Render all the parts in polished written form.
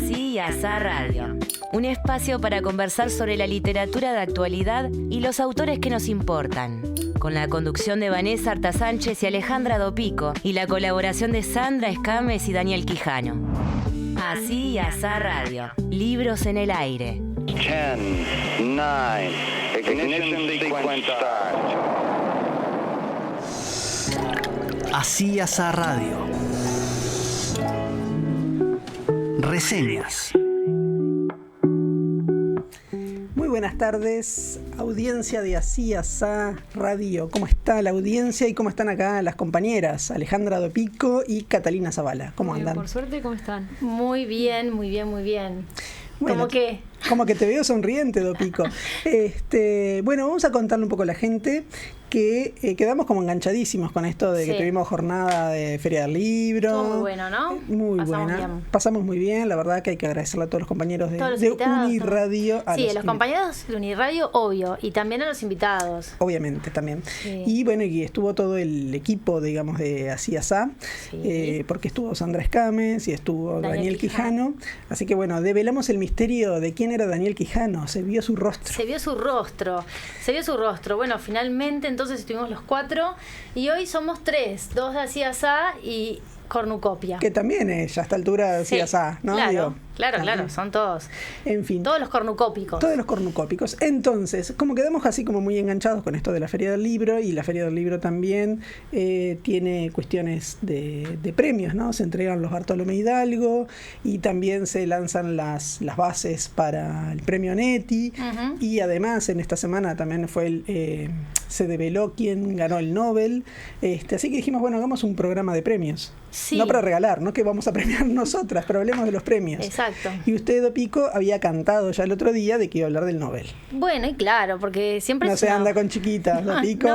Así y Asá Radio. Un espacio para conversar sobre la literatura de actualidad y los autores que nos importan. Con la conducción de Vanessa Arta Sánchez y Alejandra Dopico y la colaboración de Sandra Escames y Daniel Quijano. Así y Asá Radio. Libros en el aire. 10, 9, ignition sequence start. Así y Asá Radio. Reseñas. Muy buenas tardes, audiencia de Así Asá Radio. ¿Cómo está la audiencia y cómo están acá las compañeras Alejandra Dopico y Catalina Zavala? ¿Cómo andan? Por suerte, ¿cómo están? Muy bien, muy bien, muy bien. Bueno, ¿Cómo qué? Como que te veo sonriente, Dopico. Bueno, vamos a contarle un poco a la gente que quedamos como enganchadísimos con esto de que tuvimos jornada de Feria del Libro. Estuvo muy bueno, ¿no? Muy Pasamos buena. bien. Pasamos muy bien, la verdad que hay que agradecerle a todos los compañeros de invitados, Uniradio. Sí, a los compañeros de Uniradio, obvio, y también a los invitados. Obviamente, también. Sí. Y bueno, y estuvo todo el equipo, digamos, de Así Asá, porque estuvo Sandra Escames y estuvo Daniel Quijano. Así que bueno, develamos el misterio de quién era Daniel Quijano, se vio su rostro. Se vio su rostro. Bueno, finalmente entonces estuvimos los 4 y hoy somos 3, 2 de Así Asá y Cornucopia. Que también es, a esta altura, Así Asá, ¿no? Claro, son todos. En fin. Todos los cornucópicos. Todos los cornucópicos. Entonces, como quedamos así como muy enganchados con esto de la Feria del Libro, y la Feria del Libro también tiene cuestiones de premios, ¿no? Se entregan los Bartolomé Hidalgo y también se lanzan las bases para el premio Neti. Uh-huh. Y además en esta semana también fue se develó quién ganó el Nobel. Así que dijimos, bueno, hagamos un programa de premios. Sí. No para regalar, no que vamos a premiar nosotras, pero hablemos de los premios. Exacto. Y usted, Dopico, había cantado ya el otro día de que iba a hablar del Nobel. Bueno, y claro, porque siempre... No se anda con chiquitas, Dopico.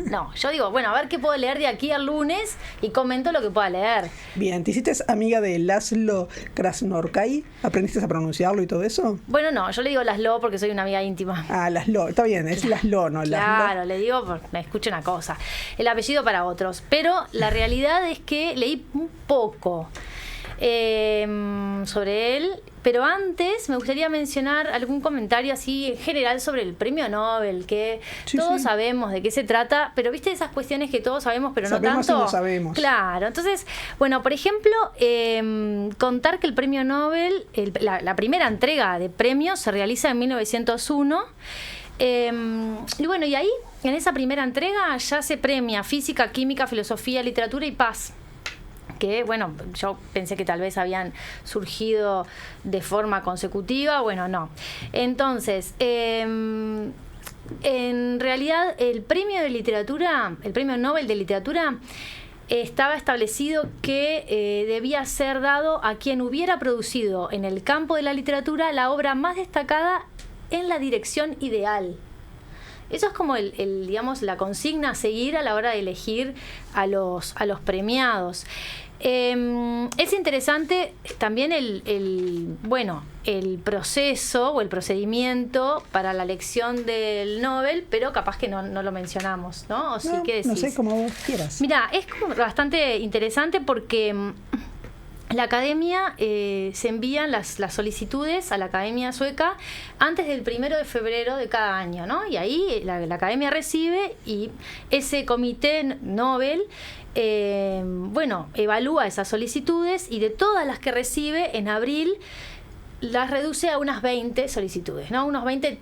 No. Yo digo, bueno, a ver qué puedo leer de aquí al lunes y comento lo que pueda leer. Bien, ¿te hiciste amiga de Laszlo Krasnorkai? ¿Aprendiste a pronunciarlo y todo eso? Bueno, no, yo le digo Laszlo porque soy una amiga íntima. Ah, Laszlo, está bien, es Laszlo, no Laszlo. Claro, le digo, me escucha una cosa. El apellido para otros. Pero la realidad es que leí un poco sobre él, pero antes me gustaría mencionar algún comentario así en general sobre el premio Nobel, que todos sabemos de qué se trata, pero viste esas cuestiones que todos sabemos, pero no tanto. Y no sabemos. Claro, entonces, bueno, por ejemplo, contar que el premio Nobel, la primera entrega de premios se realiza en 1901. Y bueno, y ahí, en esa primera entrega, ya se premia física, química, filosofía, literatura y paz. Que, bueno, yo pensé que tal vez habían surgido de forma consecutiva, bueno, no. Entonces, en realidad, el premio de literatura, el premio Nobel de literatura, estaba establecido que debía ser dado a quien hubiera producido en el campo de la literatura la obra más destacada en la dirección ideal. Eso es como digamos, la consigna a seguir a la hora de elegir a los premiados. Es interesante también el proceso o el procedimiento para la elección del Nobel, pero capaz que no lo mencionamos, ¿no? O sí, ¿qué decís? No sé, como vos quieras. Mira, es como bastante interesante porque la academia se envían las solicitudes a la academia sueca antes del 1 de febrero de cada año, ¿no? Y ahí la academia recibe y ese comité Nobel evalúa esas solicitudes y de todas las que recibe en abril las reduce a unas 20 solicitudes, ¿no? Unos 20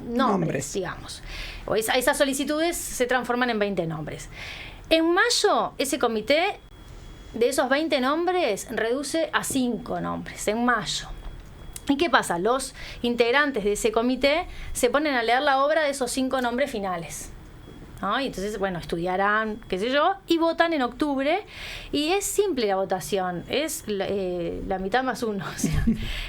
nombres, digamos. O esas solicitudes se transforman en 20 nombres. En mayo, ese comité de esos 20 nombres reduce a 5 nombres, en mayo. ¿Y qué pasa? Los integrantes de ese comité se ponen a leer la obra de esos 5 nombres finales, ¿no? Y entonces, bueno, estudiarán, qué sé yo, y votan en octubre. Y es simple la votación, es la mitad más 1. O sea,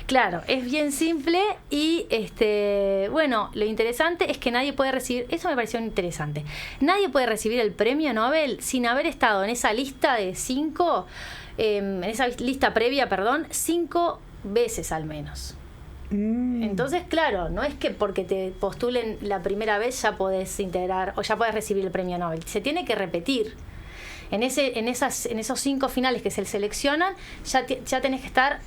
claro, es bien simple y, lo interesante es que nadie puede recibir, eso me pareció interesante, nadie puede recibir el premio Nobel sin haber estado en esa lista de 5, en esa lista previa, 5 veces al menos. Entonces, claro, no es que porque te postulen la primera vez ya podés integrar o ya podés recibir el premio Nobel. Se tiene que repetir. en esos 5 finales que se seleccionan, ya tenés que estar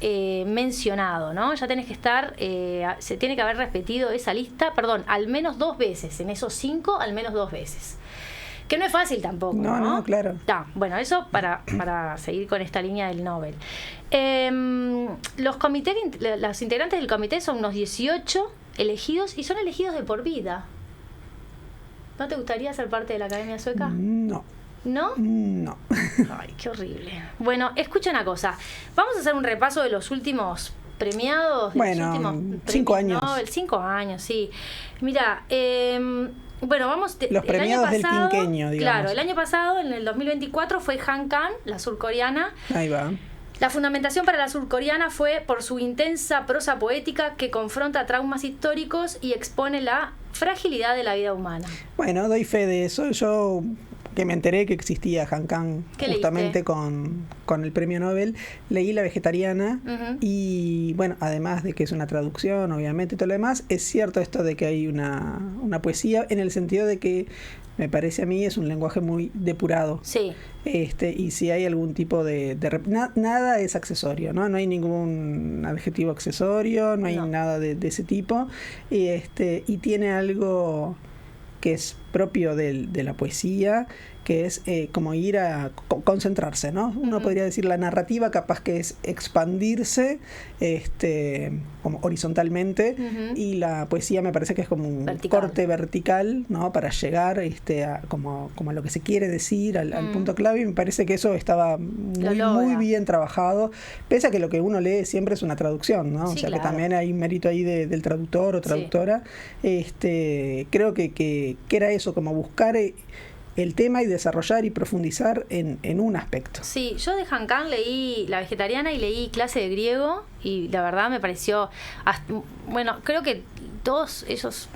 mencionado, ¿no? Ya tenés que estar, se tiene que haber repetido esa lista, al menos 2 veces, en esos 5, al menos 2 veces. Que no es fácil tampoco, ¿no? No, claro. Bueno, eso para seguir con esta línea del Nobel. Los integrantes del comité son unos 18 elegidos y son elegidos de por vida. ¿No te gustaría ser parte de la Academia Sueca? No. ¿No? No. Ay, qué horrible. Bueno, escucha una cosa. Vamos a hacer un repaso de los últimos premiados. De bueno, los últimos 5 años. Nobel. 5 años, sí. Mira, bueno, vamos... Los premiados del quinquenio, digamos. Claro, el año pasado, en el 2024, fue Han Kang, la surcoreana. Ahí va. La fundamentación para la surcoreana fue por su intensa prosa poética que confronta traumas históricos y expone la fragilidad de la vida humana. Bueno, doy fe de eso. Yo, que me enteré que existía Han Kang justamente con el premio Nobel, leí La Vegetariana. Y bueno, además de que es una traducción, obviamente, y todo lo demás, es cierto esto de que hay una poesía en el sentido de que me parece a mí es un lenguaje muy depurado. Sí. Y si hay algún tipo de nada es accesorio, ¿no? No hay ningún adjetivo accesorio, no hay nada de ese tipo. Y tiene algo que es propio de la poesía, que es como ir a concentrarse, ¿no? Uno podría decir la narrativa capaz que es expandirse como horizontalmente, y la poesía me parece que es como un corte vertical, ¿no? Para llegar como a lo que se quiere decir, al punto clave, y me parece que eso estaba muy bien trabajado, pese a que lo que uno lee siempre es una traducción, ¿no? Sí, o sea, claro, que también hay un mérito ahí del traductor o traductora. Sí. Creo que era eso, como buscar el tema y desarrollar y profundizar en un aspecto. Sí, yo de Han Kang leí La Vegetariana y leí Clase de Griego, y la verdad me pareció, bueno, creo que todos ellos...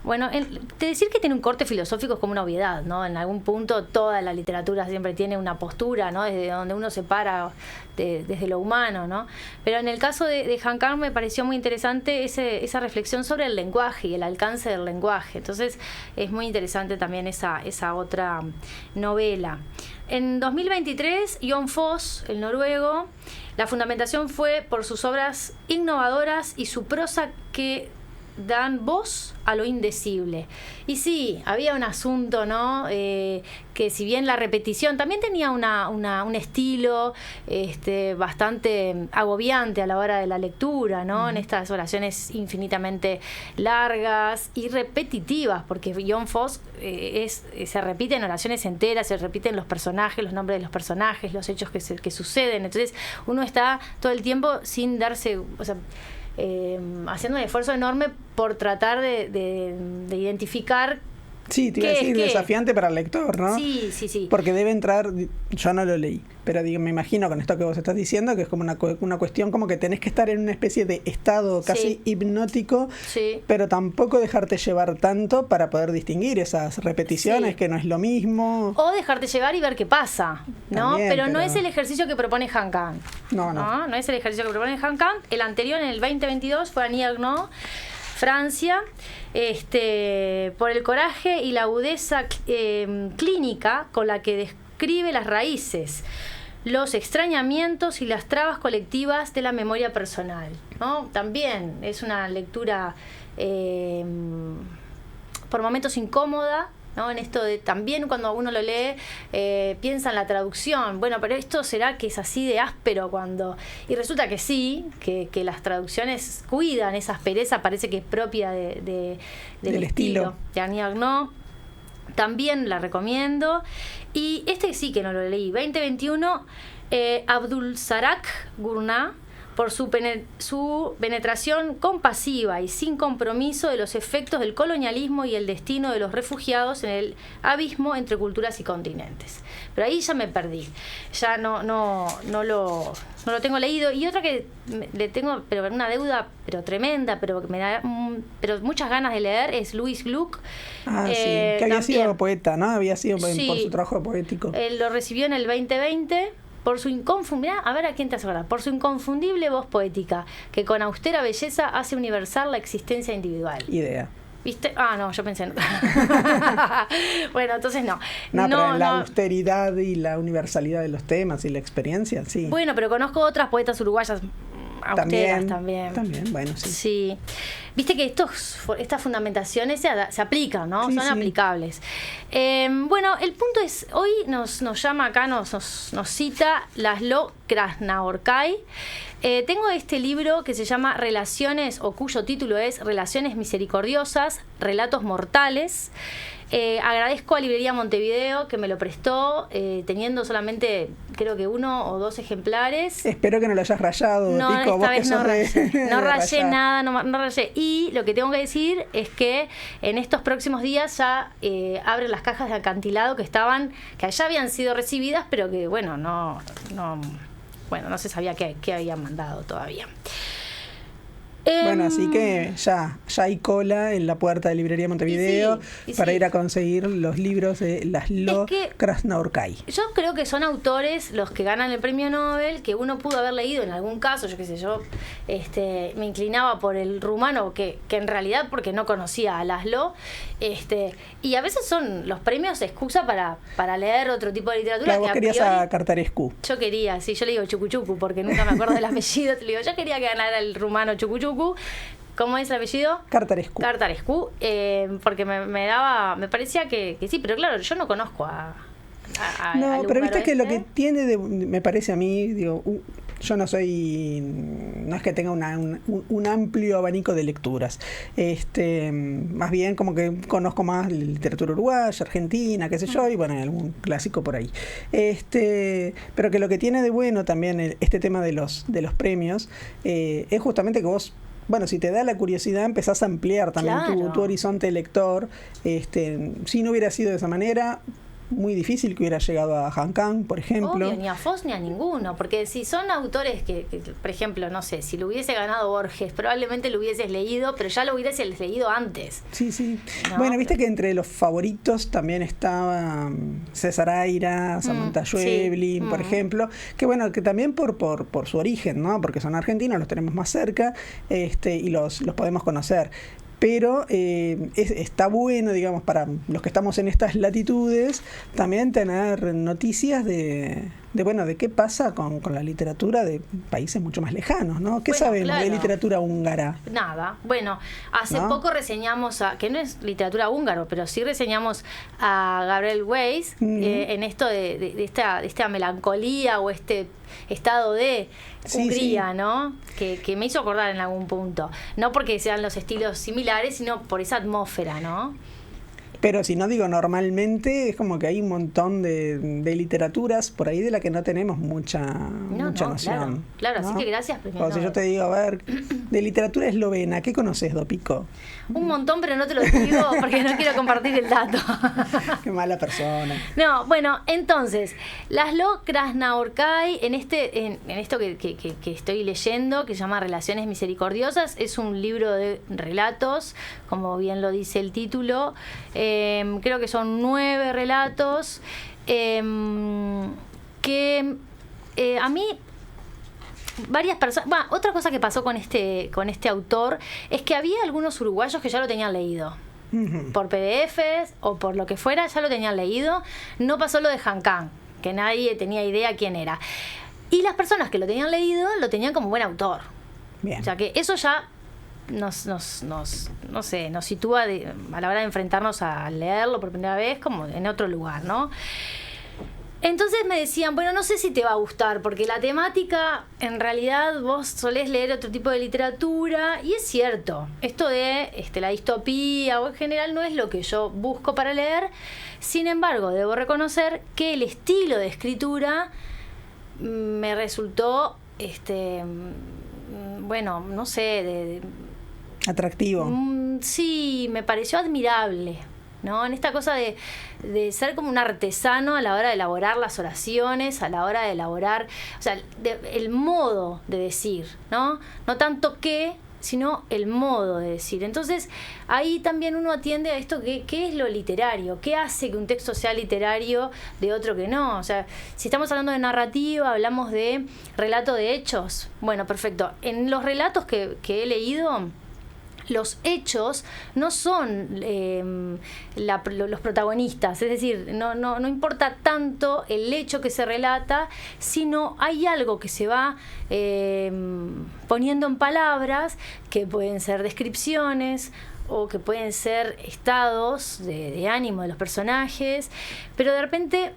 Bueno, de decir que tiene un corte filosófico es como una obviedad, ¿no? En algún punto toda la literatura siempre tiene una postura, ¿no? Desde donde uno se para, desde lo humano, ¿no? Pero en el caso de Han Kang me pareció muy interesante esa reflexión sobre el lenguaje y el alcance del lenguaje. Entonces es muy interesante también esa otra novela. En 2023, Jon Fosse, el noruego, la fundamentación fue por sus obras innovadoras y su prosa que dan voz a lo indecible. Y sí, había un asunto, ¿no? Que si bien la repetición también tenía un estilo bastante agobiante a la hora de la lectura, ¿no? En estas oraciones infinitamente largas y repetitivas, porque Jon Fosse se repiten oraciones enteras, se repiten los personajes, los nombres de los personajes, los hechos que suceden. Entonces uno está todo el tiempo sin darse... O sea, haciendo un esfuerzo enorme por tratar de identificar. Sí, te iba a decir, desafiante para el lector, ¿no? Sí. Porque debe entrar, yo no lo leí, pero me imagino con esto que vos estás diciendo, que es como una cuestión como que tenés que estar en una especie de estado casi hipnótico, pero tampoco dejarte llevar tanto para poder distinguir esas repeticiones, que no es lo mismo. O dejarte llevar y ver qué pasa, ¿no? También, pero no es el ejercicio que propone Han Kang. No es el ejercicio que propone Han Kang. El anterior, en el 2022, fue Annie Ernaux, Francia, por el coraje y la agudeza clínica con la que describe las raíces, los extrañamientos y las trabas colectivas de la memoria personal, ¿no? También es una lectura por momentos incómoda, ¿no? En esto de también cuando uno lo lee piensa en la traducción, bueno, pero esto será que es así de áspero y resulta que sí, que las traducciones cuidan esa aspereza, parece que es propia del estilo de Annie Ernaux. También la recomiendo. Y sí que no lo leí, 2021, Abdulrazak Gurnah, por su penetración compasiva y sin compromiso de los efectos del colonialismo y el destino de los refugiados en el abismo entre culturas y continentes. Pero ahí ya me perdí, ya no lo tengo leído. Y otra que le tengo una deuda tremenda, pero que me da muchas ganas de leer, es Louis Gluck. Que había sido poeta, ¿no? Había sido por su trabajo poético. Él lo recibió en el 2020 por su inconfundible voz poética, que con austera belleza hace universal la existencia individual. Idea. ¿Viste? Ah, no, yo pensé en... Bueno, entonces no. No, pero en la austeridad y la universalidad de los temas y la experiencia, sí. Bueno, pero conozco otras poetas uruguayas austeras también. También, bueno, sí. Sí. Viste que estas fundamentaciones se aplican, ¿no? Sí, son aplicables. Bueno, el punto es, hoy nos llama acá, nos cita Laszlo Krasnaorkai. Tengo este libro que se llama Relaciones, o cuyo título es Relaciones Misericordiosas, Relatos Mortales. Agradezco a Librería Montevideo que me lo prestó, teniendo solamente creo que 1 o 2 ejemplares. Espero que no lo hayas rayado, no, Pico, esta vez no rayé, no rayé nada, no rayé. Y lo que tengo que decir es que en estos próximos días ya abren las cajas de acantilado que ya habían sido recibidas, pero que bueno, no se sabía qué habían mandado todavía. Bueno, así que ya hay cola en la puerta de Librería Montevideo para ir a conseguir los libros de Laszlo Krasnaorkai. Yo creo que son autores los que ganan el premio Nobel que uno pudo haber leído en algún caso, yo qué sé, yo me inclinaba por el rumano, que en realidad porque no conocía a Laszlo, y a veces son los premios excusa para leer otro tipo de literatura. Claro, vos querías a Cartarescu. Yo quería, sí, yo le digo Chucuchucu porque nunca me acuerdo del apellido, te digo, yo quería que ganara el rumano Chucuchucu. ¿Cómo es el apellido? Cartarescu. Porque me parecía que sí, pero claro, yo no conozco no, pero viste que lo que tiene me parece a mí, digo, yo no es que tenga un amplio abanico de lecturas, más bien como que conozco más literatura uruguaya, argentina, qué sé yo, y bueno, algún clásico por ahí, pero que lo que tiene de bueno también este tema de los premios es justamente que vos, bueno, si te da la curiosidad empezás a ampliar también tu horizonte lector. Si no hubiera sido de esa manera, muy difícil que hubiera llegado a Han Kang, por ejemplo. Obvio, ni a Foss ni a ninguno, porque si son autores que, por ejemplo, no sé, si lo hubiese ganado Borges, probablemente lo hubieses leído, pero ya lo hubieses leído antes. Sí. No, bueno, viste que entre los favoritos también estaba César Aira, Samantha Schweblin, por ejemplo, que bueno, que también por su origen, ¿no? Porque son argentinos, los tenemos más cerca, y los podemos conocer. Pero está bueno, digamos, para los que estamos en estas latitudes, también tener noticias de qué pasa con la literatura de países mucho más lejanos, ¿no? ¿Qué sabemos de literatura húngara? Nada. Bueno, hace poco reseñamos que no es literatura húngaro, pero sí reseñamos a Gabriel Weiss en esto de esta melancolía o este estado de Hungría, ¿no? Que me hizo acordar en algún punto. No porque sean los estilos similares, sino por esa atmósfera, ¿no? Pero si no digo normalmente, es como que hay un montón de literaturas por ahí de la que no tenemos mucha noción. Claro, ¿no? Así que gracias, premio O si yo te digo, a ver, de literatura eslovena, ¿qué conoces, Dopico? Un montón, pero no te lo digo porque no quiero compartir el dato. Qué mala persona. No, bueno, entonces, Laszlo Krasnaorkai, en esto que estoy leyendo, que se llama Relaciones Misericordiosas, es un libro de relatos, como bien lo dice el título. Creo que son 9 relatos que a mí varias personas. Bueno, otra cosa que pasó con este autor es que había algunos uruguayos que ya lo tenían leído. Por PDFs o por lo que fuera, ya lo tenían leído. No pasó lo de Han Kang, que nadie tenía idea quién era. Y las personas que lo tenían leído lo tenían como buen autor. Bien. O sea que eso ya nos sitúa a la hora de enfrentarnos a leerlo por primera vez como en otro lugar, ¿no? Entonces me decían, bueno, no sé si te va a gustar, porque la temática, en realidad vos solés leer otro tipo de literatura, y es cierto, esto de la distopía o en general no es lo que yo busco para leer. Sin embargo, debo reconocer que el estilo de escritura me resultó, bueno, no sé, atractivo. Sí, me pareció admirable, ¿no? En esta cosa de ser como un artesano a la hora de elaborar las oraciones, a la hora de elaborar, o sea, el modo de decir, ¿no? No tanto qué, sino el modo de decir. Entonces, ahí también uno atiende a esto, ¿qué es lo literario? ¿Qué hace que un texto sea literario de otro que no? O sea, si estamos hablando de narrativa, hablamos de relato de hechos. Bueno, perfecto. En los relatos que he leído, los hechos no son los protagonistas, es decir, no importa tanto el hecho que se relata, sino hay algo que se va poniendo en palabras, que pueden ser descripciones o que pueden ser estados de ánimo de los personajes, pero de repente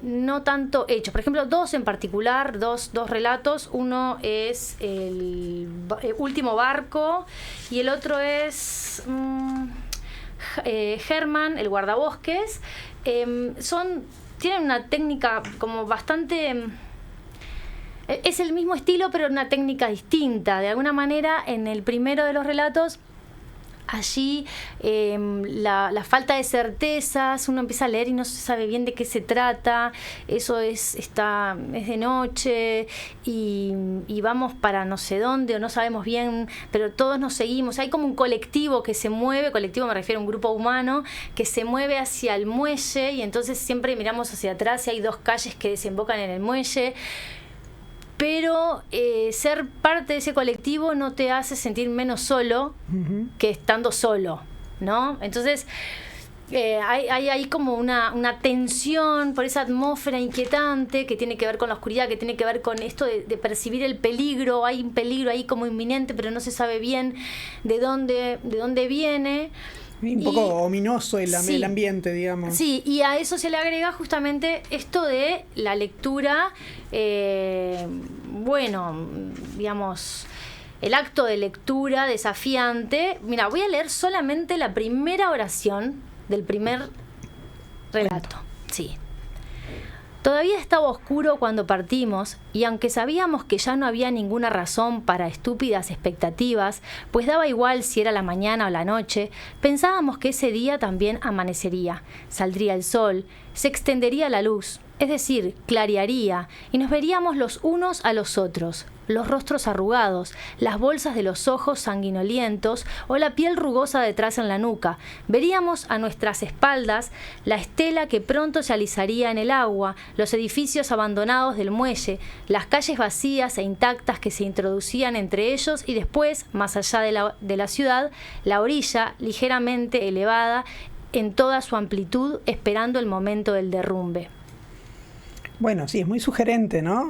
no tanto hechos. Por ejemplo, dos en particular, dos relatos. Uno es el último barco y el otro es Herman, el guardabosques. Tienen una técnica como bastante... es el mismo estilo, pero una técnica distinta. De alguna manera, en el primero de los relatos, allí la falta de certezas, uno empieza a leer y no se sabe bien de qué se trata, eso es de noche y vamos para no sé dónde o no sabemos bien, pero todos nos seguimos. Hay como un colectivo que se mueve, colectivo me refiero a un grupo humano, que se mueve hacia el muelle y entonces siempre miramos hacia atrás y hay dos calles que desembocan en el muelle. Pero ser parte de ese colectivo no te hace sentir menos solo que estando solo, ¿no? Entonces hay como una tensión por esa atmósfera inquietante que tiene que ver con la oscuridad, que tiene que ver con esto de percibir el peligro. Hay un peligro ahí como inminente, pero no se sabe bien de dónde viene. Un poco ominoso el ambiente, digamos. Sí, y a eso se le agrega justamente esto de la lectura, digamos, el acto de lectura desafiante. Mira, voy a leer solamente la primera oración del primer relato. Sí. Todavía estaba oscuro cuando partimos, y aunque sabíamos que ya no había ninguna razón para estúpidas expectativas, pues daba igual si era la mañana o la noche, pensábamos que ese día también amanecería, saldría el sol, se extendería la luz, es decir, clarearía, y nos veríamos los unos a los otros, los rostros arrugados, las bolsas de los ojos sanguinolientos o la piel rugosa detrás en la nuca. Veríamos a nuestras espaldas la estela que pronto se alisaría en el agua, los edificios abandonados del muelle, las calles vacías e intactas que se introducían entre ellos y después, más allá de la ciudad, la orilla ligeramente elevada en toda su amplitud, esperando el momento del derrumbe. Bueno, sí, es muy sugerente, ¿no?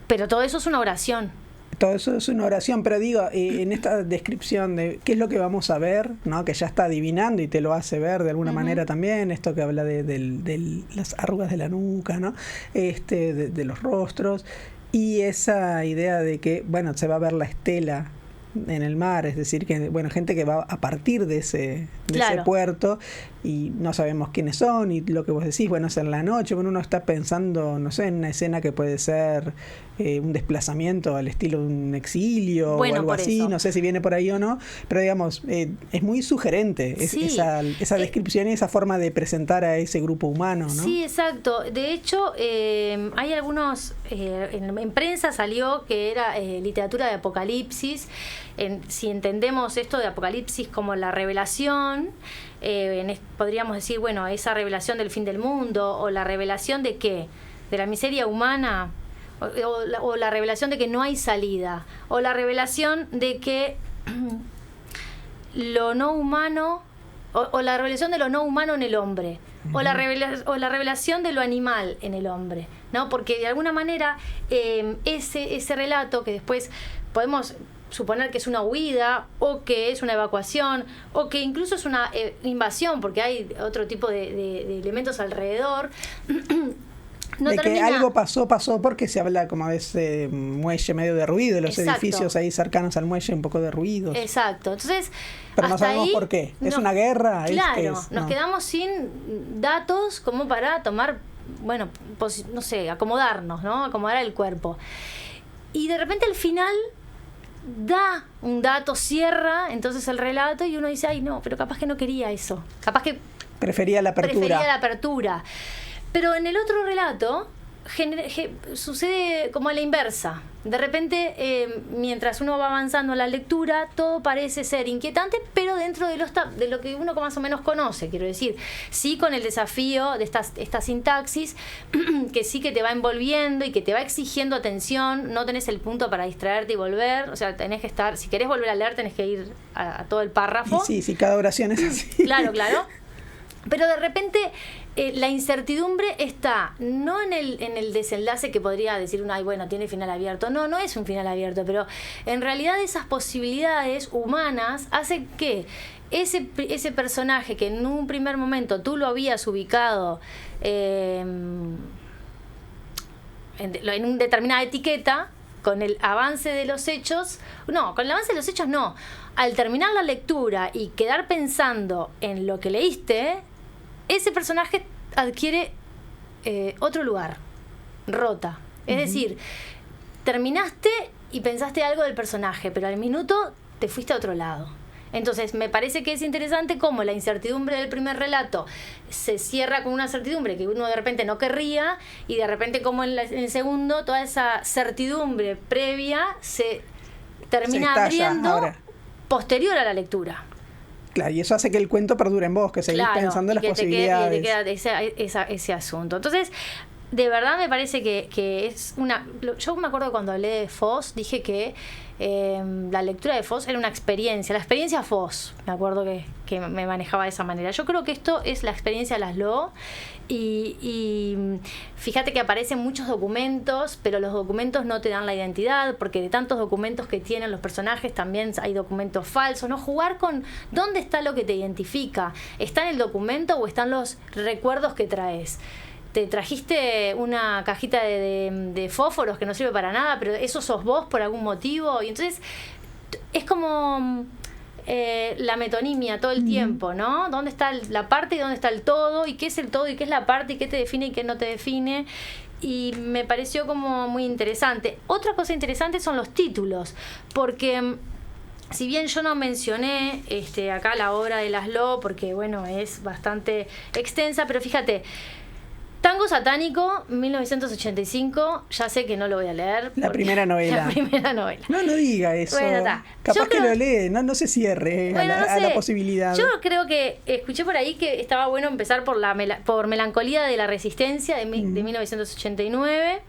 Pero todo eso es una oración. Todo eso es una oración, pero en esta descripción de qué es lo que vamos a ver, ¿no? Que ya está adivinando y te lo hace ver de alguna manera también, esto que habla de las arrugas de la nuca, ¿no? De los rostros, y esa idea de que, bueno, se va a ver la estela en el mar, es decir, que bueno, gente que va a partir de ese puerto y no sabemos quiénes son, y lo que vos decís, bueno, es en la noche, bueno, uno está pensando, no sé, en una escena que puede ser un desplazamiento al estilo de un exilio o algo así, no sé si viene por ahí o no, pero digamos, es muy sugerente esa descripción y esa forma de presentar a ese grupo humano, ¿no? Sí, exacto. De hecho, hay algunos, en prensa salió que era literatura de apocalipsis. Si entendemos esto de apocalipsis como la revelación, podríamos decir, bueno, esa revelación del fin del mundo, o la revelación de qué, de la miseria humana, o la revelación de que no hay salida, o la revelación de que lo no humano, o la revelación de lo no humano en el hombre, o la revelación de lo animal en el hombre, ¿no? Porque de alguna manera ese relato, que después podemos suponer que es una huida, o que es una evacuación, o que incluso es una invasión, porque hay otro tipo de elementos alrededor. No de termina... que algo pasó porque se habla como de ese muelle medio de ruido, los edificios ahí cercanos al muelle, un poco de ruido. Exacto. Entonces, pero no sabemos por qué. ¿Es una guerra? Claro, nos quedamos sin datos como para tomar, bueno, no sé, acomodarnos, ¿no? Acomodar el cuerpo. Y de repente al final da un dato, cierra entonces el relato, y uno dice, ay no, pero capaz que no quería eso, capaz que prefería la apertura. Pero en el otro relato sucede como a la inversa. De repente, mientras uno va avanzando en la lectura, todo parece ser inquietante, pero dentro de lo que uno más o menos conoce, quiero decir. Sí, con el desafío de esta sintaxis, que sí que te va envolviendo y que te va exigiendo atención. No tenés el punto para distraerte y volver. O sea, tenés que estar, si querés volver a leer, tenés que ir a todo el párrafo. Y sí, cada oración es así. Claro. Pero de repente la incertidumbre está no en el desenlace, que podría decir uno, ay, bueno, tiene final abierto. No es un final abierto, pero en realidad esas posibilidades humanas hacen que ese personaje que en un primer momento tú lo habías ubicado en una determinada etiqueta, con el avance de los hechos, no. Al terminar la lectura y quedar pensando en lo que leíste, ese personaje adquiere otro lugar, rota. Es decir, terminaste y pensaste algo del personaje, pero al minuto te fuiste a otro lado. Entonces, me parece que es interesante cómo la incertidumbre del primer relato se cierra con una certidumbre que uno de repente no querría, y de repente como en el segundo, toda esa certidumbre previa se termina abriendo ahora, posterior a la lectura. Claro, y eso hace que el cuento perdure en vos, que seguís pensando en las posibilidades. Y te queda ese asunto. Entonces, de verdad me parece que es una... Yo me acuerdo cuando hablé de Foz, dije que la lectura de Foz era una experiencia, la experiencia Foz, me acuerdo que me manejaba de esa manera. Yo creo que esto es la experiencia Laszlo, y fíjate que aparecen muchos documentos, pero los documentos no te dan la identidad, porque de tantos documentos que tienen los personajes también hay documentos falsos, ¿no? Jugar con dónde está lo que te identifica. ¿Está en el documento o están los recuerdos que traes? Te trajiste una cajita de fósforos que no sirve para nada, pero eso sos vos por algún motivo. Y entonces es como la metonimia todo el tiempo, ¿no? ¿Dónde está la parte y dónde está el todo? ¿Y qué es el todo y qué es la parte? ¿Y qué te define y qué no te define? Y me pareció como muy interesante. Otra cosa interesante son los títulos, porque si bien yo no mencioné acá la obra de Laszlo, porque bueno, es bastante extensa, pero fíjate, Tango Satánico, 1985, ya sé que no lo voy a leer. La primera novela. No diga eso. Bueno, capaz que lo lee, no se cierre a la posibilidad. Yo creo que escuché por ahí que estaba bueno empezar por Melancolía de la Resistencia de 1989.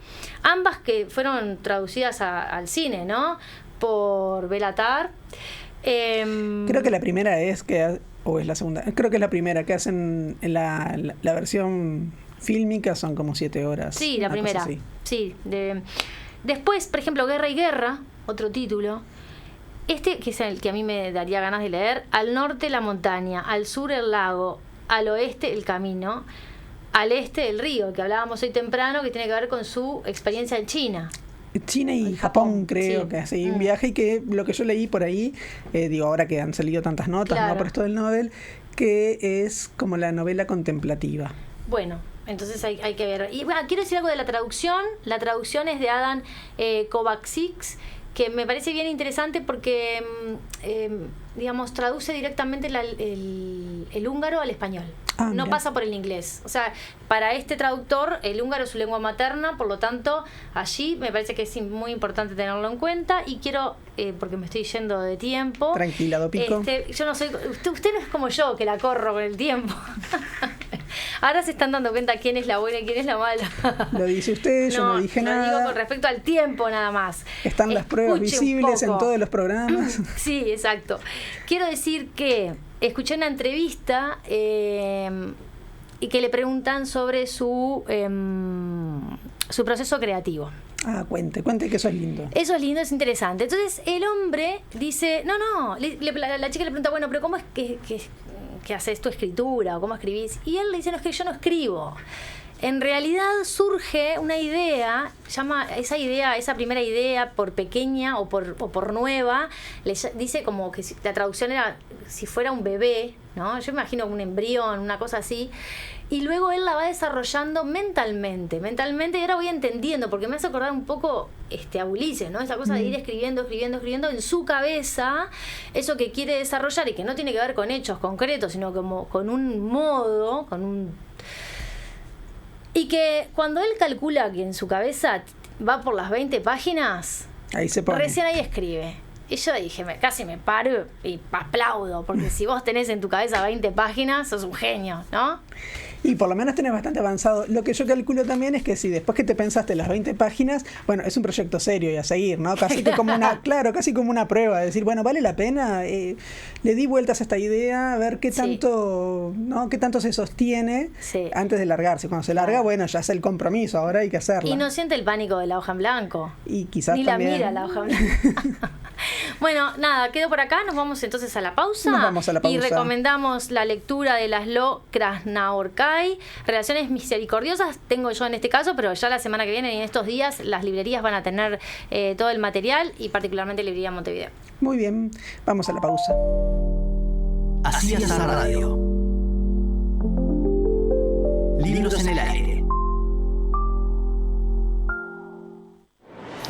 Ambas que fueron traducidas al cine, ¿no? Por Belatar. Creo que la primera es la segunda. Creo que es la primera que hacen en la versión fílmica, son como 7 horas. Sí, la primera. Sí. Después, por ejemplo, Guerra y Guerra, otro título. Que es el que a mí me daría ganas de leer. Al norte la montaña, al sur el lago, al oeste el camino, al este el río, que hablábamos hoy temprano, que tiene que ver con su experiencia en China. China y Japón, creo, sí, que hace un viaje, y que lo que yo leí por ahí, ahora que han salido tantas notas, claro, ¿no? Por esto del Nobel, que es como la novela contemplativa. Bueno, entonces hay que ver. Y bueno, quiero decir algo de la traducción. La traducción es de Adam Kovačić, que me parece bien interesante porque, traduce directamente el húngaro al español. No pasa por el inglés. O sea, para este traductor, el húngaro es su lengua materna, por lo tanto, allí me parece que es muy importante tenerlo en cuenta. Y quiero, porque me estoy yendo de tiempo. Tranquila, Dopico. Yo no soy. Usted no es como yo, que la corro con el tiempo. Ahora se están dando cuenta quién es la buena y quién es la mala. Lo dice usted, yo no dije nada. Lo digo con respecto al tiempo nada más. Están las pruebas visibles en todos los programas. Sí, exacto. Quiero decir que escuché una entrevista y que le preguntan sobre su proceso creativo. Cuente que eso es lindo. Eso es lindo, es interesante. Entonces el hombre dice, la chica le pregunta, bueno, pero ¿cómo es que haces tu escritura o cómo escribís? Y él le dice, no, es que yo no escribo. En realidad surge una idea, esa primera idea, por pequeña o por nueva, dice como que la traducción era si fuera un bebé, ¿no? Yo me imagino un embrión, una cosa así. Y luego él la va desarrollando mentalmente, y ahora voy entendiendo, porque me hace acordar un poco a Ulises, ¿no? Esa cosa de ir escribiendo en su cabeza, eso que quiere desarrollar y que no tiene que ver con hechos concretos, sino como con un modo, Y que cuando él calcula que en su cabeza va por las 20 páginas, ahí se pone. Recién ahí escribe. Y yo dije, casi me paro y aplaudo, porque si vos tenés en tu cabeza 20 páginas, sos un genio, ¿no? Y por lo menos tenés bastante avanzado. Lo que yo calculo también es que si después que te pensaste las 20 páginas, bueno, es un proyecto serio y a seguir, ¿no? Casi que como casi como una prueba, de decir, bueno, vale la pena, le di vueltas a esta idea, a ver qué tanto, ¿no? Qué tanto se sostiene antes de largarse. Cuando se larga, bueno, ya es el compromiso, ahora hay que hacerlo. Y no siente el pánico de la hoja en blanco. Y quizás ni también... la mira la hoja en blanco. Bueno, nada, quedo por acá, nos vamos entonces a la pausa. Nos vamos a la pausa. Y recomendamos la lectura de Laszlo Krasnaorkai, Relaciones Misericordiosas, tengo yo en este caso, pero ya la semana que viene y en estos días las librerías van a tener todo el material y particularmente Librería Montevideo. Muy bien, vamos a la pausa. Así es la radio. Libros en el aire.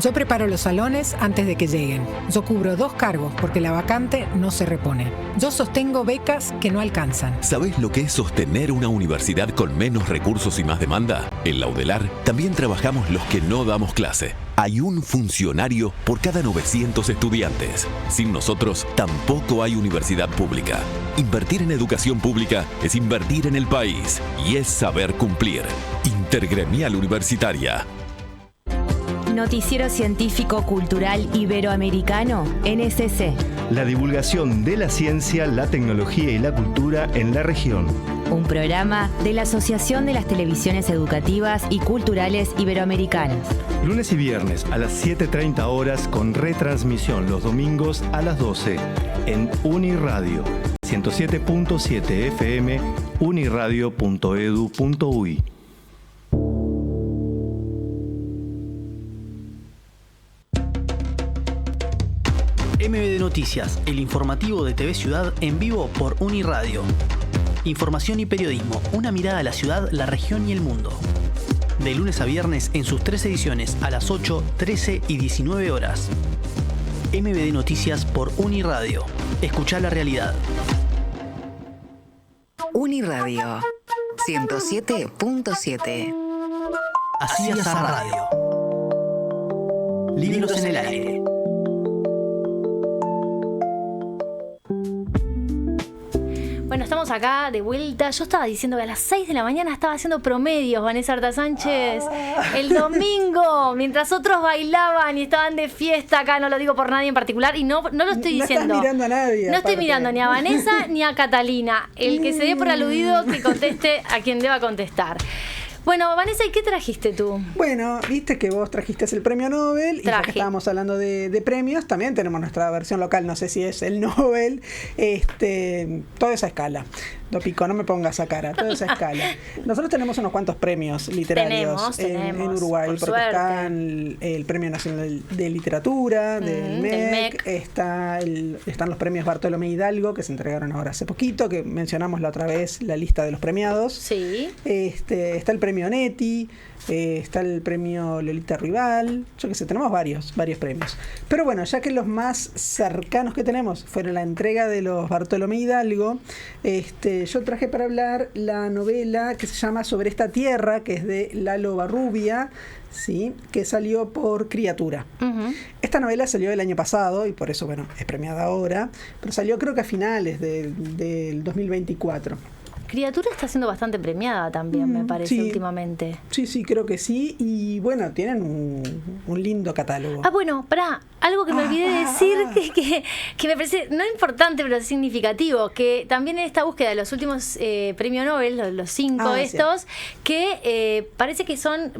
Yo preparo los salones antes de que lleguen. Yo cubro 2 cargos porque la vacante no se repone. Yo sostengo becas que no alcanzan. ¿Sabés lo que es sostener una universidad con menos recursos y más demanda? En la UDELAR también trabajamos los que no damos clase. Hay un funcionario por cada 900 estudiantes. Sin nosotros, tampoco hay universidad pública. Invertir en educación pública es invertir en el país y es saber cumplir. Intergremial Universitaria. Noticiero Científico Cultural Iberoamericano, NSC. La divulgación de la ciencia, la tecnología y la cultura en la región. Un programa de la Asociación de las Televisiones Educativas y Culturales Iberoamericanas. Lunes y viernes a las 7:30 horas con retransmisión los domingos a las 12 en Uniradio 107.7 FM, uniradio.edu.uy. MBD Noticias, el informativo de TV Ciudad en vivo por Uniradio. Información y periodismo, una mirada a la ciudad, la región y el mundo. De lunes a viernes en sus 3 ediciones a las 8, 13 y 19 horas. MBD Noticias por Uniradio. Escuchá la realidad. Uniradio 107.7. Así es la radio. Libros en el aire. Bueno, estamos acá de vuelta. Yo estaba diciendo que a las 6 de la mañana estaba haciendo promedios, Vanessa Arta Sánchez. El domingo, mientras otros bailaban y estaban de fiesta acá, no lo digo por nadie en particular, y no lo estoy diciendo. No estás mirando a nadie. No estoy mirando ni a Vanessa ni a Catalina. El que se dé por aludido, que conteste a quien deba contestar. Bueno, Vanessa, ¿y qué trajiste tú? Bueno, viste que vos trajiste el premio Nobel. Y ya que estábamos hablando de premios, también tenemos nuestra versión local, no sé si es el Nobel, toda esa escala. Dopico, no me pongas esa cara, toda esa escala. Nosotros tenemos unos cuantos premios literarios en Uruguay, porque suerte. Está el Premio Nacional de Literatura del MEC. Están los premios Bartolomé Hidalgo, que se entregaron ahora hace poquito, que mencionamos la otra vez la lista de los premiados. Sí. Está el premio Neti, está el premio Lolita Rival, yo qué sé, tenemos varios premios. Pero bueno, ya que los más cercanos que tenemos fueron la entrega de los Bartolomé Hidalgo, yo traje para hablar la novela que se llama Sobre esta tierra, que es de Lalo Barrubia, ¿sí? Que salió por Criatura. Uh-huh. Esta novela salió el año pasado y por eso, bueno, es premiada ahora, pero salió creo que a finales del 2024. Criatura está siendo bastante premiada también, me parece, últimamente. Sí, creo que sí. Y bueno, tienen un lindo catálogo. Bueno, algo que me olvidé de decir, que me parece no importante, pero significativo, que también en esta búsqueda de los últimos premios Nobel, los 5 estos, sí. Que parece que son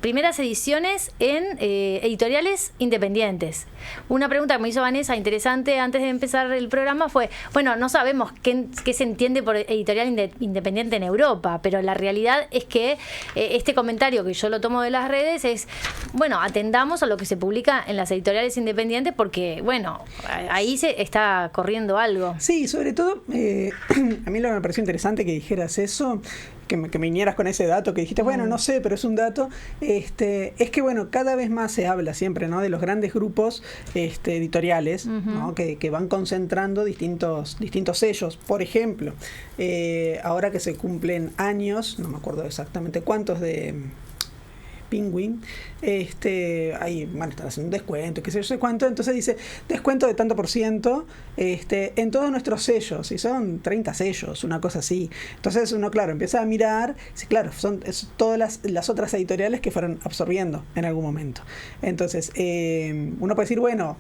primeras ediciones en editoriales independientes. Una pregunta que me hizo Vanessa, interesante, antes de empezar el programa fue, bueno, no sabemos qué se entiende por editorial independiente en Europa, pero la realidad es que este comentario que yo lo tomo de las redes es, bueno, atendamos a lo que se publica en las editoriales editoriales independientes porque, bueno, ahí se está corriendo algo. Sí, sobre todo, a mí lo que me pareció interesante que dijeras eso, que me vinieras con ese dato que dijiste, bueno, no sé, pero es un dato, es que, bueno, cada vez más se habla siempre, ¿no?, de los grandes grupos editoriales, ¿no?, que van concentrando distintos sellos. Por ejemplo, ahora que se cumplen años, no me acuerdo exactamente cuántos, de Penguin, ahí, bueno, están haciendo un descuento, qué sé yo, sé cuánto, entonces dice, descuento de tanto % en todos nuestros sellos, y son 30 sellos, una cosa así. Entonces uno, claro, empieza a mirar, sí, claro, son todas las otras editoriales que fueron absorbiendo en algún momento. Entonces, uno puede decir, bueno,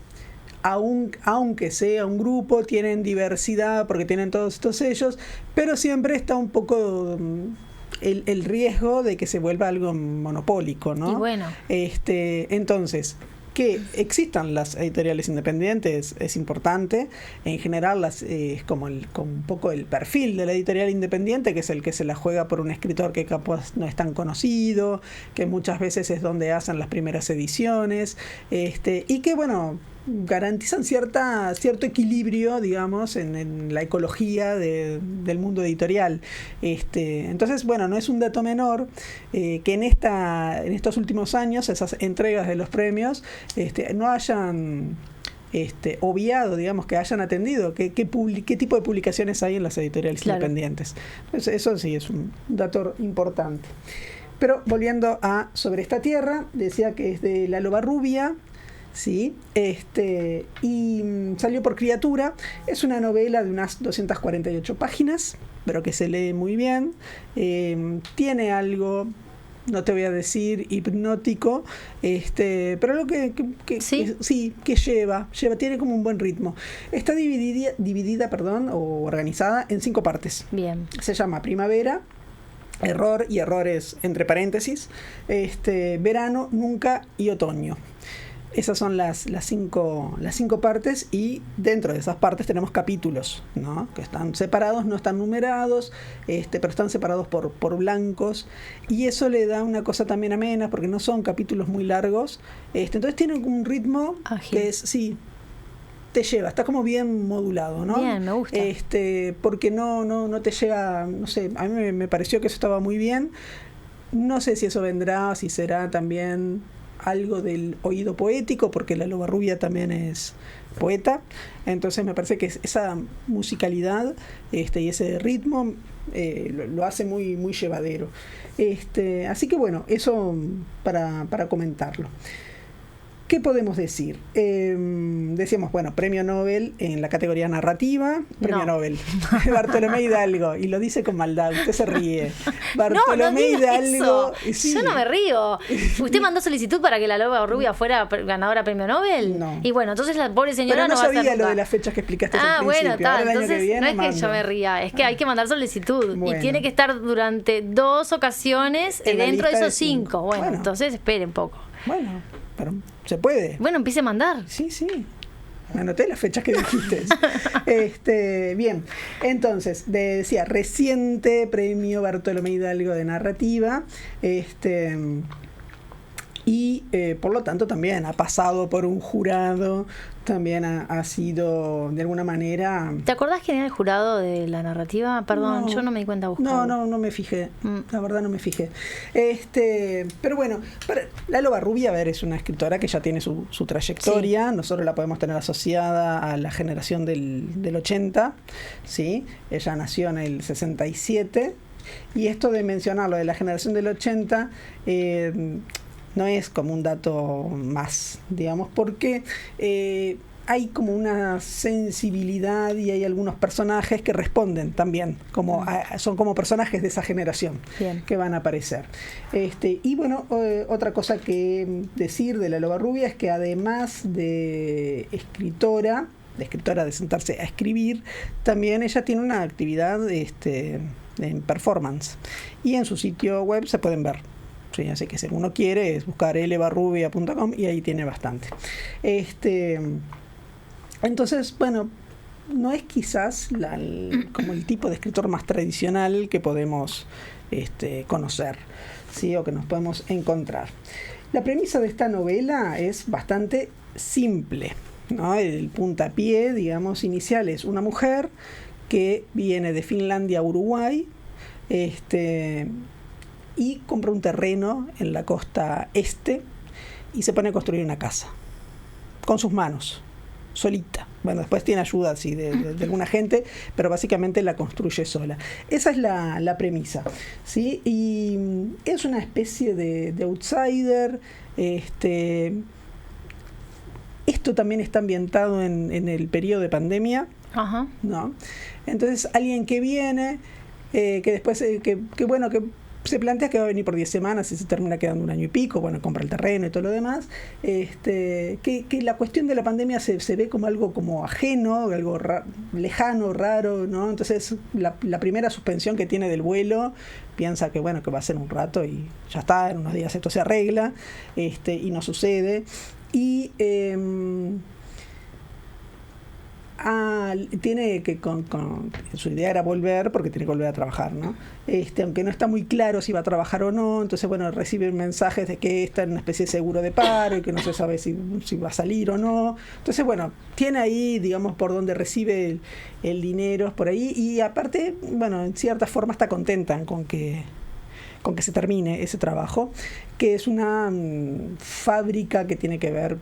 aunque sea un grupo, tienen diversidad porque tienen todos estos sellos, pero siempre está un poco el riesgo de que se vuelva algo monopólico, ¿no? Y bueno. Entonces, que existan las editoriales independientes es importante. En general es como un poco el perfil de la editorial independiente, que es el que se la juega por un escritor que capaz no es tan conocido, que muchas veces es donde hacen las primeras ediciones, y que, bueno, garantizan cierto equilibrio, digamos, en la ecología del mundo editorial. Entonces, bueno, no es un dato menor que en estos últimos años esas entregas de los premios no hayan obviado, digamos, que hayan atendido qué tipo de publicaciones hay en las editoriales independientes. Entonces, eso sí es un dato importante. Pero volviendo a Sobre esta tierra, decía que es de Lalo Barrubia, ¿sí? Y salió por Criatura. Es una novela de unas 248 páginas, pero que se lee muy bien. Tiene algo, no te voy a decir hipnótico, pero algo que lleva, tiene como un buen ritmo. Está dividida, o organizada en 5 partes. Bien. Se llama Primavera, Error y errores entre paréntesis, Verano, Nunca y Otoño. Esas son las 5 partes, y dentro de esas partes tenemos capítulos, ¿no?, que están separados, no están numerados, pero están separados por blancos, y eso le da una cosa también amena, porque no son capítulos muy largos. Entonces tiene un ritmo ágil, que te lleva, está como bien modulado, ¿no? Bien, me gusta. Porque no te llega, no sé, a mí me pareció que eso estaba muy bien. No sé si eso vendrá, si será también algo del oído poético, porque Lalo Barrubia también es poeta. Entonces me parece que esa musicalidad y ese ritmo lo hace muy, muy llevadero. Así que bueno, eso para comentarlo. ¿Qué podemos decir? Decíamos, bueno, premio Nobel en la categoría narrativa, premio Nobel. Bartolomé Hidalgo, y lo dice con maldad, usted se ríe. Bartolomé Hidalgo. Sí. Yo no me río. ¿Usted mandó solicitud para que Lalo Barrubia fuera ganadora premio Nobel? No. Y bueno, entonces la pobre señora no va a estar sabía nunca. Lo de las fechas que explicaste al principio. Bueno, está. Entonces viene, no es que yo me ría, es que hay que mandar solicitud. Bueno. Y tiene que estar durante 2 ocasiones dentro de esos 5. Bueno, entonces espere un poco. Bueno, pero se puede. Bueno, empiece a mandar. Sí. Anoté las fechas que dijiste. Bien, entonces, decía, reciente premio Bartolomé Hidalgo de narrativa. Y por lo tanto también ha pasado por un jurado, también ha sido de alguna manera... ¿Te acordás quién era el jurado de la narrativa? Perdón, yo no me di cuenta buscar. No me fijé, la verdad no me fijé. Pero bueno, Lalo Barrubia, a ver, es una escritora que ya tiene su trayectoria. Sí. Nosotros la podemos tener asociada a la generación del 80, ¿sí? Ella nació en el 67, y esto de mencionarlo de la generación del 80... no es como un dato más, digamos, porque hay como una sensibilidad y hay algunos personajes que responden también, son como personajes de esa generación. Bien. Que van a aparecer. Y bueno, otra cosa que decir de Lalo Barrubia es que además de escritora de sentarse a escribir, también ella tiene una actividad en performance, y en su sitio web se pueden ver. Sí, así que si uno quiere es buscar lbarrubia.com y ahí tiene bastante. Entonces, bueno, no es quizás como el tipo de escritor más tradicional que podemos conocer, ¿sí? O que nos podemos encontrar. La premisa de esta novela es bastante simple, ¿no? El puntapié, digamos, inicial es una mujer que viene de Finlandia a Uruguay, y compra un terreno en la costa este y se pone a construir una casa con sus manos, solita. Bueno, después tiene ayuda sí, de alguna gente, pero básicamente la construye sola. Esa es la premisa, ¿sí? Y es una especie de outsider. Esto también está ambientado en el periodo de pandemia. Ajá. ¿No? Entonces, alguien que viene, que después, que se plantea que va a venir por 10 semanas y se termina quedando un año y pico, bueno, compra el terreno y todo lo demás, que la cuestión de la pandemia se ve como algo como ajeno, algo lejano, raro, ¿no? Entonces, la primera suspensión que tiene del vuelo, piensa que, bueno, que va a ser un rato y ya está, en unos días esto se arregla, y no sucede. Y tiene que su idea era volver porque tiene que volver a trabajar, ¿no? Aunque no está muy claro si va a trabajar o no, entonces bueno, recibe mensajes de que está en una especie de seguro de paro y que no se sabe si va a salir o no. Entonces bueno, tiene ahí, digamos, por donde recibe el dinero por ahí, y aparte, bueno, en cierta forma está contenta con que se termine ese trabajo, que es una fábrica que tiene que ver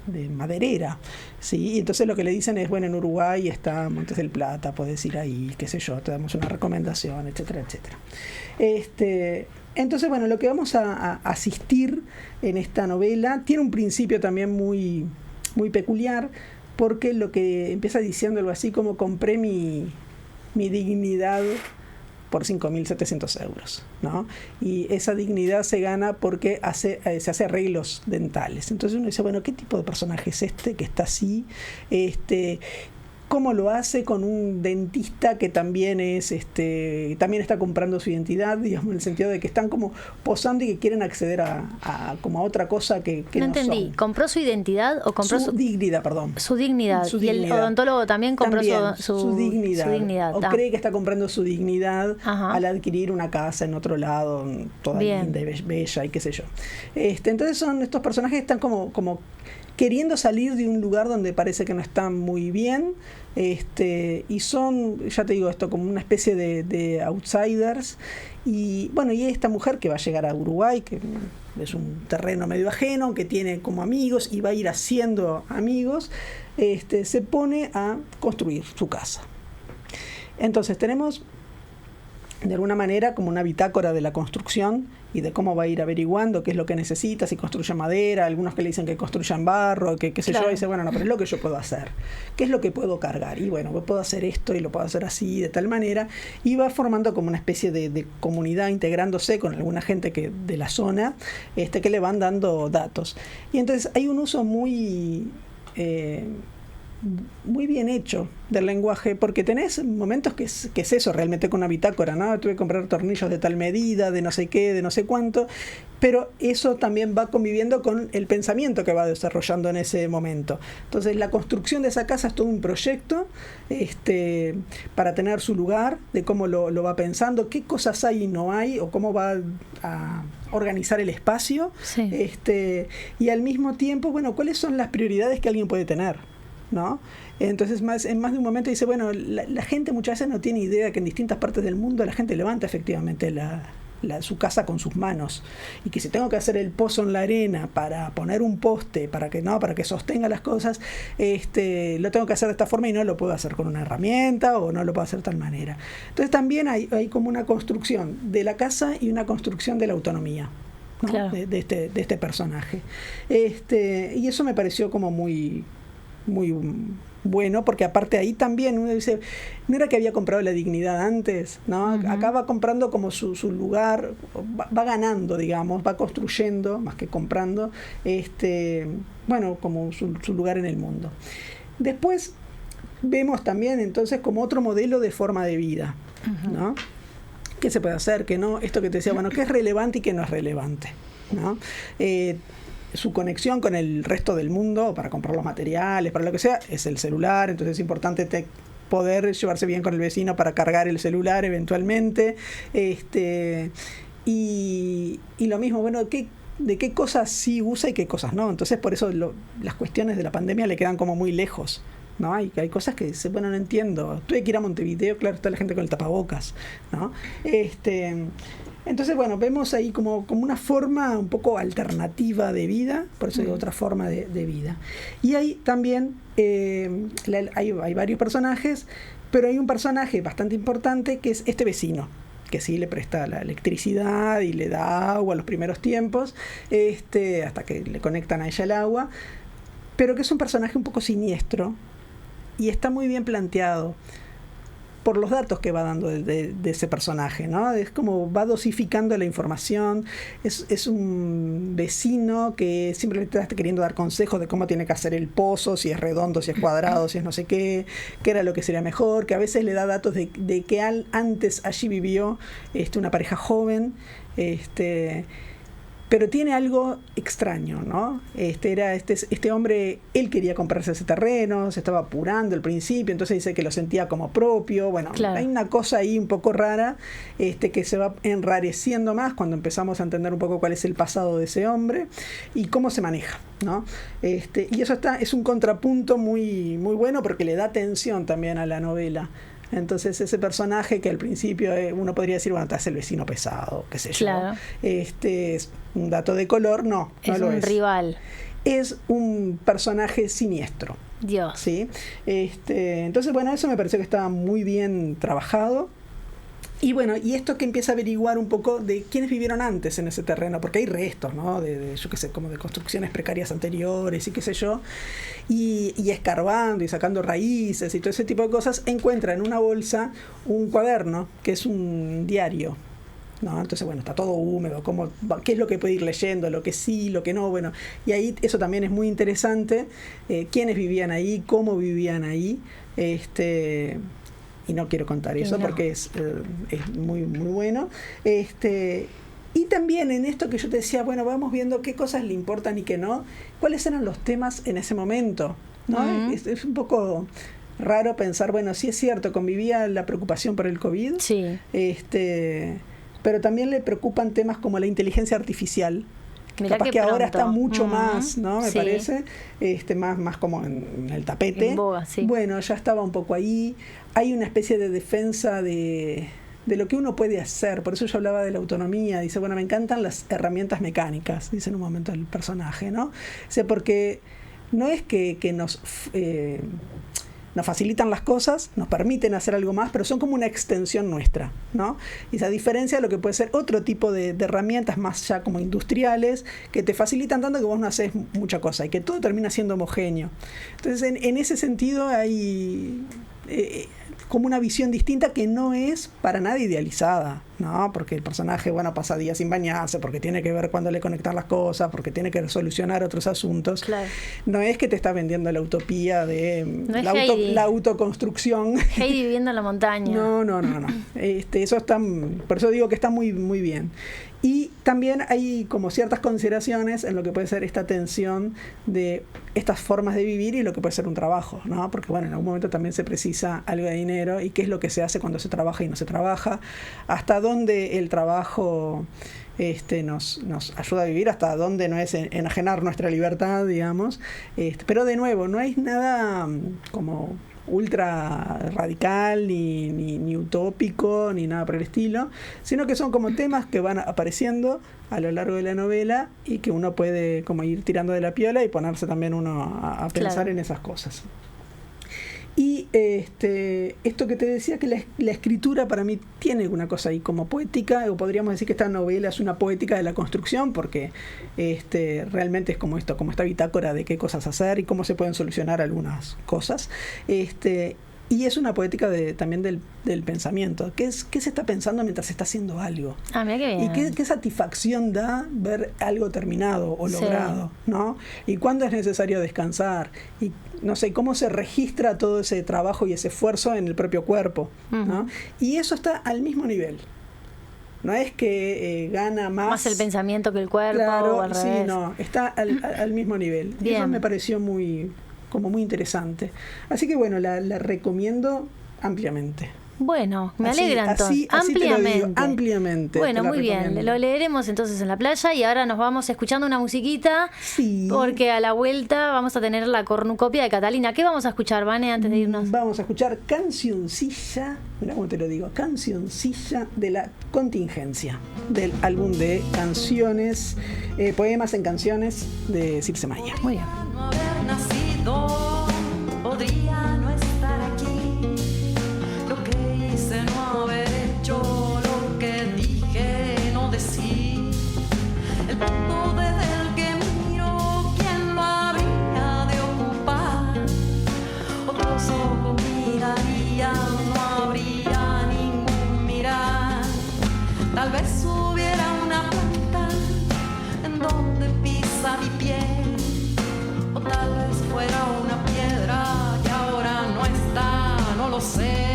de maderera, ¿sí? Y entonces lo que le dicen es, bueno, en Uruguay está Montes del Plata, puedes ir ahí, qué sé yo, te damos una recomendación, etcétera, etcétera. Entonces, bueno, lo que vamos a asistir en esta novela tiene un principio también muy, muy peculiar, porque lo que empieza diciendo algo así como: compré mi dignidad por 5.700 euros, ¿no? Y esa dignidad se gana porque se hace arreglos dentales. Entonces uno dice, bueno, ¿qué tipo de personaje es este que está así? ¿Cómo lo hace con un dentista que también también está comprando su identidad, digamos, en el sentido de que están como posando y que quieren acceder a otra cosa que no entendí. son? ¿Compró su identidad o compró su dignidad, perdón? Su dignidad. Su y dignidad. El odontólogo también compró su dignidad. O cree que está comprando su dignidad. Ajá. Al adquirir una casa en otro lado, toda linda y bella y qué sé yo. Entonces son estos personajes que están como queriendo salir de un lugar donde parece que no están muy bien, y son, ya te digo, esto como una especie de outsiders. Y bueno, y esta mujer que va a llegar a Uruguay, que es un terreno medio ajeno, que tiene como amigos y va a ir haciendo amigos, se pone a construir su casa. Entonces tenemos de alguna manera como una bitácora de la construcción y de cómo va a ir averiguando qué es lo que necesita, si construye madera, algunos que le dicen que construya en barro, que qué sé yo, y dice, bueno, no, pero es lo que yo puedo hacer, qué es lo que puedo cargar, y bueno, puedo hacer esto y lo puedo hacer así, de tal manera, y va formando como una especie de comunidad, integrándose con alguna gente de la zona, que le van dando datos. Y entonces hay un uso muy bien hecho del lenguaje, porque tenés momentos que es eso realmente, con una bitácora, ¿no? Tuve que comprar tornillos de tal medida, de no sé qué, de no sé cuánto, pero eso también va conviviendo con el pensamiento que va desarrollando en ese momento. Entonces la construcción de esa casa es todo un proyecto para tener su lugar, de cómo lo va pensando, qué cosas hay y no hay, o cómo va a organizar el espacio, sí. Y al mismo tiempo, bueno, cuáles son las prioridades que alguien puede tener, ¿no? Entonces en más de un momento dice, bueno, la gente muchas veces no tiene idea que en distintas partes del mundo la gente levanta efectivamente su casa con sus manos, y que si tengo que hacer el pozo en la arena para poner un poste para que sostenga las cosas, lo tengo que hacer de esta forma y no lo puedo hacer con una herramienta, o no lo puedo hacer de tal manera. Entonces también hay como una construcción de la casa y una construcción de la autonomía, ¿no? Claro. de este personaje, y eso me pareció como muy bueno, porque aparte ahí también uno dice, no era que había comprado la dignidad antes, ¿no? Uh-huh. Acá va comprando como su lugar, va ganando, digamos, va construyendo más que comprando, bueno, como su lugar en el mundo. Después vemos también entonces como otro modelo de forma de vida, uh-huh, ¿no? ¿Qué se puede hacer? ¿Qué no? Esto que te decía, bueno, ¿qué es relevante y qué no es relevante? ¿No? Su conexión con el resto del mundo para comprar los materiales, para lo que sea, es el celular. Entonces es importante poder llevarse bien con el vecino para cargar el celular eventualmente, y lo mismo, bueno, de qué cosas sí usa y qué cosas no. Entonces por eso las cuestiones de la pandemia le quedan como muy lejos, ¿no? Hay cosas que bueno, no entiendo. Tuve que ir a Montevideo, claro, está la gente con el tapabocas, ¿no? Entonces, bueno, vemos ahí como una forma un poco alternativa de vida, por eso digo otra forma de vida. Y hay también, hay varios personajes, pero hay un personaje bastante importante que es este vecino, que sí le presta la electricidad y le da agua a los primeros tiempos, hasta que le conectan a ella el agua, pero que es un personaje un poco siniestro y está muy bien planteado por los datos que va dando de ese personaje, ¿no? Es como va dosificando la información, es un vecino que siempre le está queriendo dar consejos de cómo tiene que hacer el pozo, si es redondo, si es cuadrado, si es no sé qué era lo que sería mejor, que a veces le da datos de que antes allí vivió una pareja joven, pero tiene algo extraño, ¿no? Este hombre, él quería comprarse ese terreno, se estaba apurando al principio, entonces dice que lo sentía como propio. Bueno, claro, hay una cosa ahí un poco rara, que se va enrareciendo más cuando empezamos a entender un poco cuál es el pasado de ese hombre y cómo se maneja, ¿no? Y eso es un contrapunto muy, muy bueno porque le da tensión también a la novela. Entonces ese personaje que al principio uno podría decir, bueno, te hace el vecino pesado, qué sé yo. Claro. Es un dato de color, no lo es. Es un rival. Es un personaje siniestro. Dios. ¿Sí? Entonces, bueno, eso me pareció que estaba muy bien trabajado. Y bueno, y esto que empieza a averiguar un poco de quiénes vivieron antes en ese terreno, porque hay restos, ¿no? Yo qué sé, como de construcciones precarias anteriores y qué sé yo, y escarbando y sacando raíces y todo ese tipo de cosas, encuentra en una bolsa un cuaderno, que es un diario, ¿no? Entonces, bueno, está todo húmedo, qué es lo que puede ir leyendo, lo que sí, lo que no, bueno, y ahí eso también es muy interesante, quiénes vivían ahí, cómo vivían ahí, y no quiero contar eso porque es muy, muy bueno. Y también en esto que yo te decía, bueno, vamos viendo qué cosas le importan y qué no, cuáles eran los temas en ese momento, ¿no? Uh-huh. Es un poco raro pensar, bueno, sí es cierto, convivía la preocupación por el COVID, sí, pero también le preocupan temas como la inteligencia artificial. Mirá capaz que pronto. Ahora está mucho más, ¿no? Me sí, parece, más como en el tapete. En boga, sí. Bueno, ya estaba un poco ahí. Hay una especie de defensa de lo que uno puede hacer. Por eso yo hablaba de la autonomía. Dice, bueno, me encantan las herramientas mecánicas, dice en un momento el personaje, ¿no? O sea, porque no es que nos facilitan las cosas, nos permiten hacer algo más, pero son como una extensión nuestra, ¿no? Y a diferencia de lo que puede ser otro tipo de herramientas más ya como industriales, que te facilitan tanto que vos no haces mucha cosa y que todo termina siendo homogéneo. Entonces, en ese sentido hay como una visión distinta que no es para nada idealizada, ¿no? Porque el personaje, bueno, pasa días sin bañarse, porque tiene que ver cuándo le conectar las cosas, porque tiene que solucionar otros asuntos. Claro. No es que te está vendiendo la utopía de no la autoconstrucción. Heidi viviendo en la montaña. No. Eso está, por eso digo que está muy, muy bien. Y también hay como ciertas consideraciones en lo que puede ser esta tensión de estas formas de vivir y lo que puede ser un trabajo, ¿no? Porque bueno, en algún momento también se precisa algo de dinero y qué es lo que se hace cuando se trabaja y no se trabaja, hasta dónde el trabajo nos ayuda a vivir, hasta dónde no es enajenar nuestra libertad, digamos. Pero de nuevo, no hay nada como ultra radical ni utópico ni nada por el estilo, sino que son como temas que van apareciendo a lo largo de la novela y que uno puede como ir tirando de la piola y ponerse también uno a pensar, claro, en esas cosas. Y esto que te decía, que la escritura para mí tiene una cosa ahí como poética, o podríamos decir que esta novela es una poética de la construcción, porque realmente es como esto, como esta bitácora de qué cosas hacer y cómo se pueden solucionar algunas cosas. Y es una poética también del pensamiento. ¿Qué se está pensando mientras se está haciendo algo? Ah, mira qué bien. Y qué satisfacción da ver algo terminado o logrado, sí, ¿no? Y cuándo es necesario descansar. Y no sé, cómo se registra todo ese trabajo y ese esfuerzo en el propio cuerpo, ¿no? Y eso está al mismo nivel. No es que gana más el pensamiento que el cuerpo, claro, o al revés. Sí, no, está al mismo nivel. Bien. Eso me pareció muy interesante. Así que bueno, la recomiendo ampliamente. Bueno, me Así- alegra entonces. así te lo digo, Ampliamente. ampliamente. Bueno, te la muy bien. recomiendo. Lo leeremos entonces en la playa y ahora nos vamos escuchando una musiquita. Sí. Porque a la vuelta vamos a tener la cornucopia de Catalina. ¿Qué vamos a escuchar, Vane, antes de irnos? Vamos a escuchar Cancioncilla, mirá cómo te lo digo, Cancioncilla de la Contingencia, del álbum de canciones, poemas en canciones de Circe Maya. Muy bien. No haber nacido, podría no estar aquí. Lo que hice, no haber hecho lo que dije, no decir. El punto desde el que miro, ¿quién lo habría de ocupar? Otros ojos mirarían, no habría ningún mirar. Tal vez hubiera una planta en donde pisa mi piel. O tal vez fuera una piedra que ahora no está, no lo sé.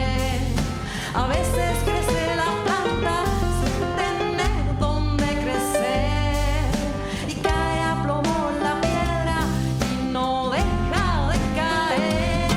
A veces crece la planta sin tener donde crecer. Y cae a plomo la piedra y no deja de caer.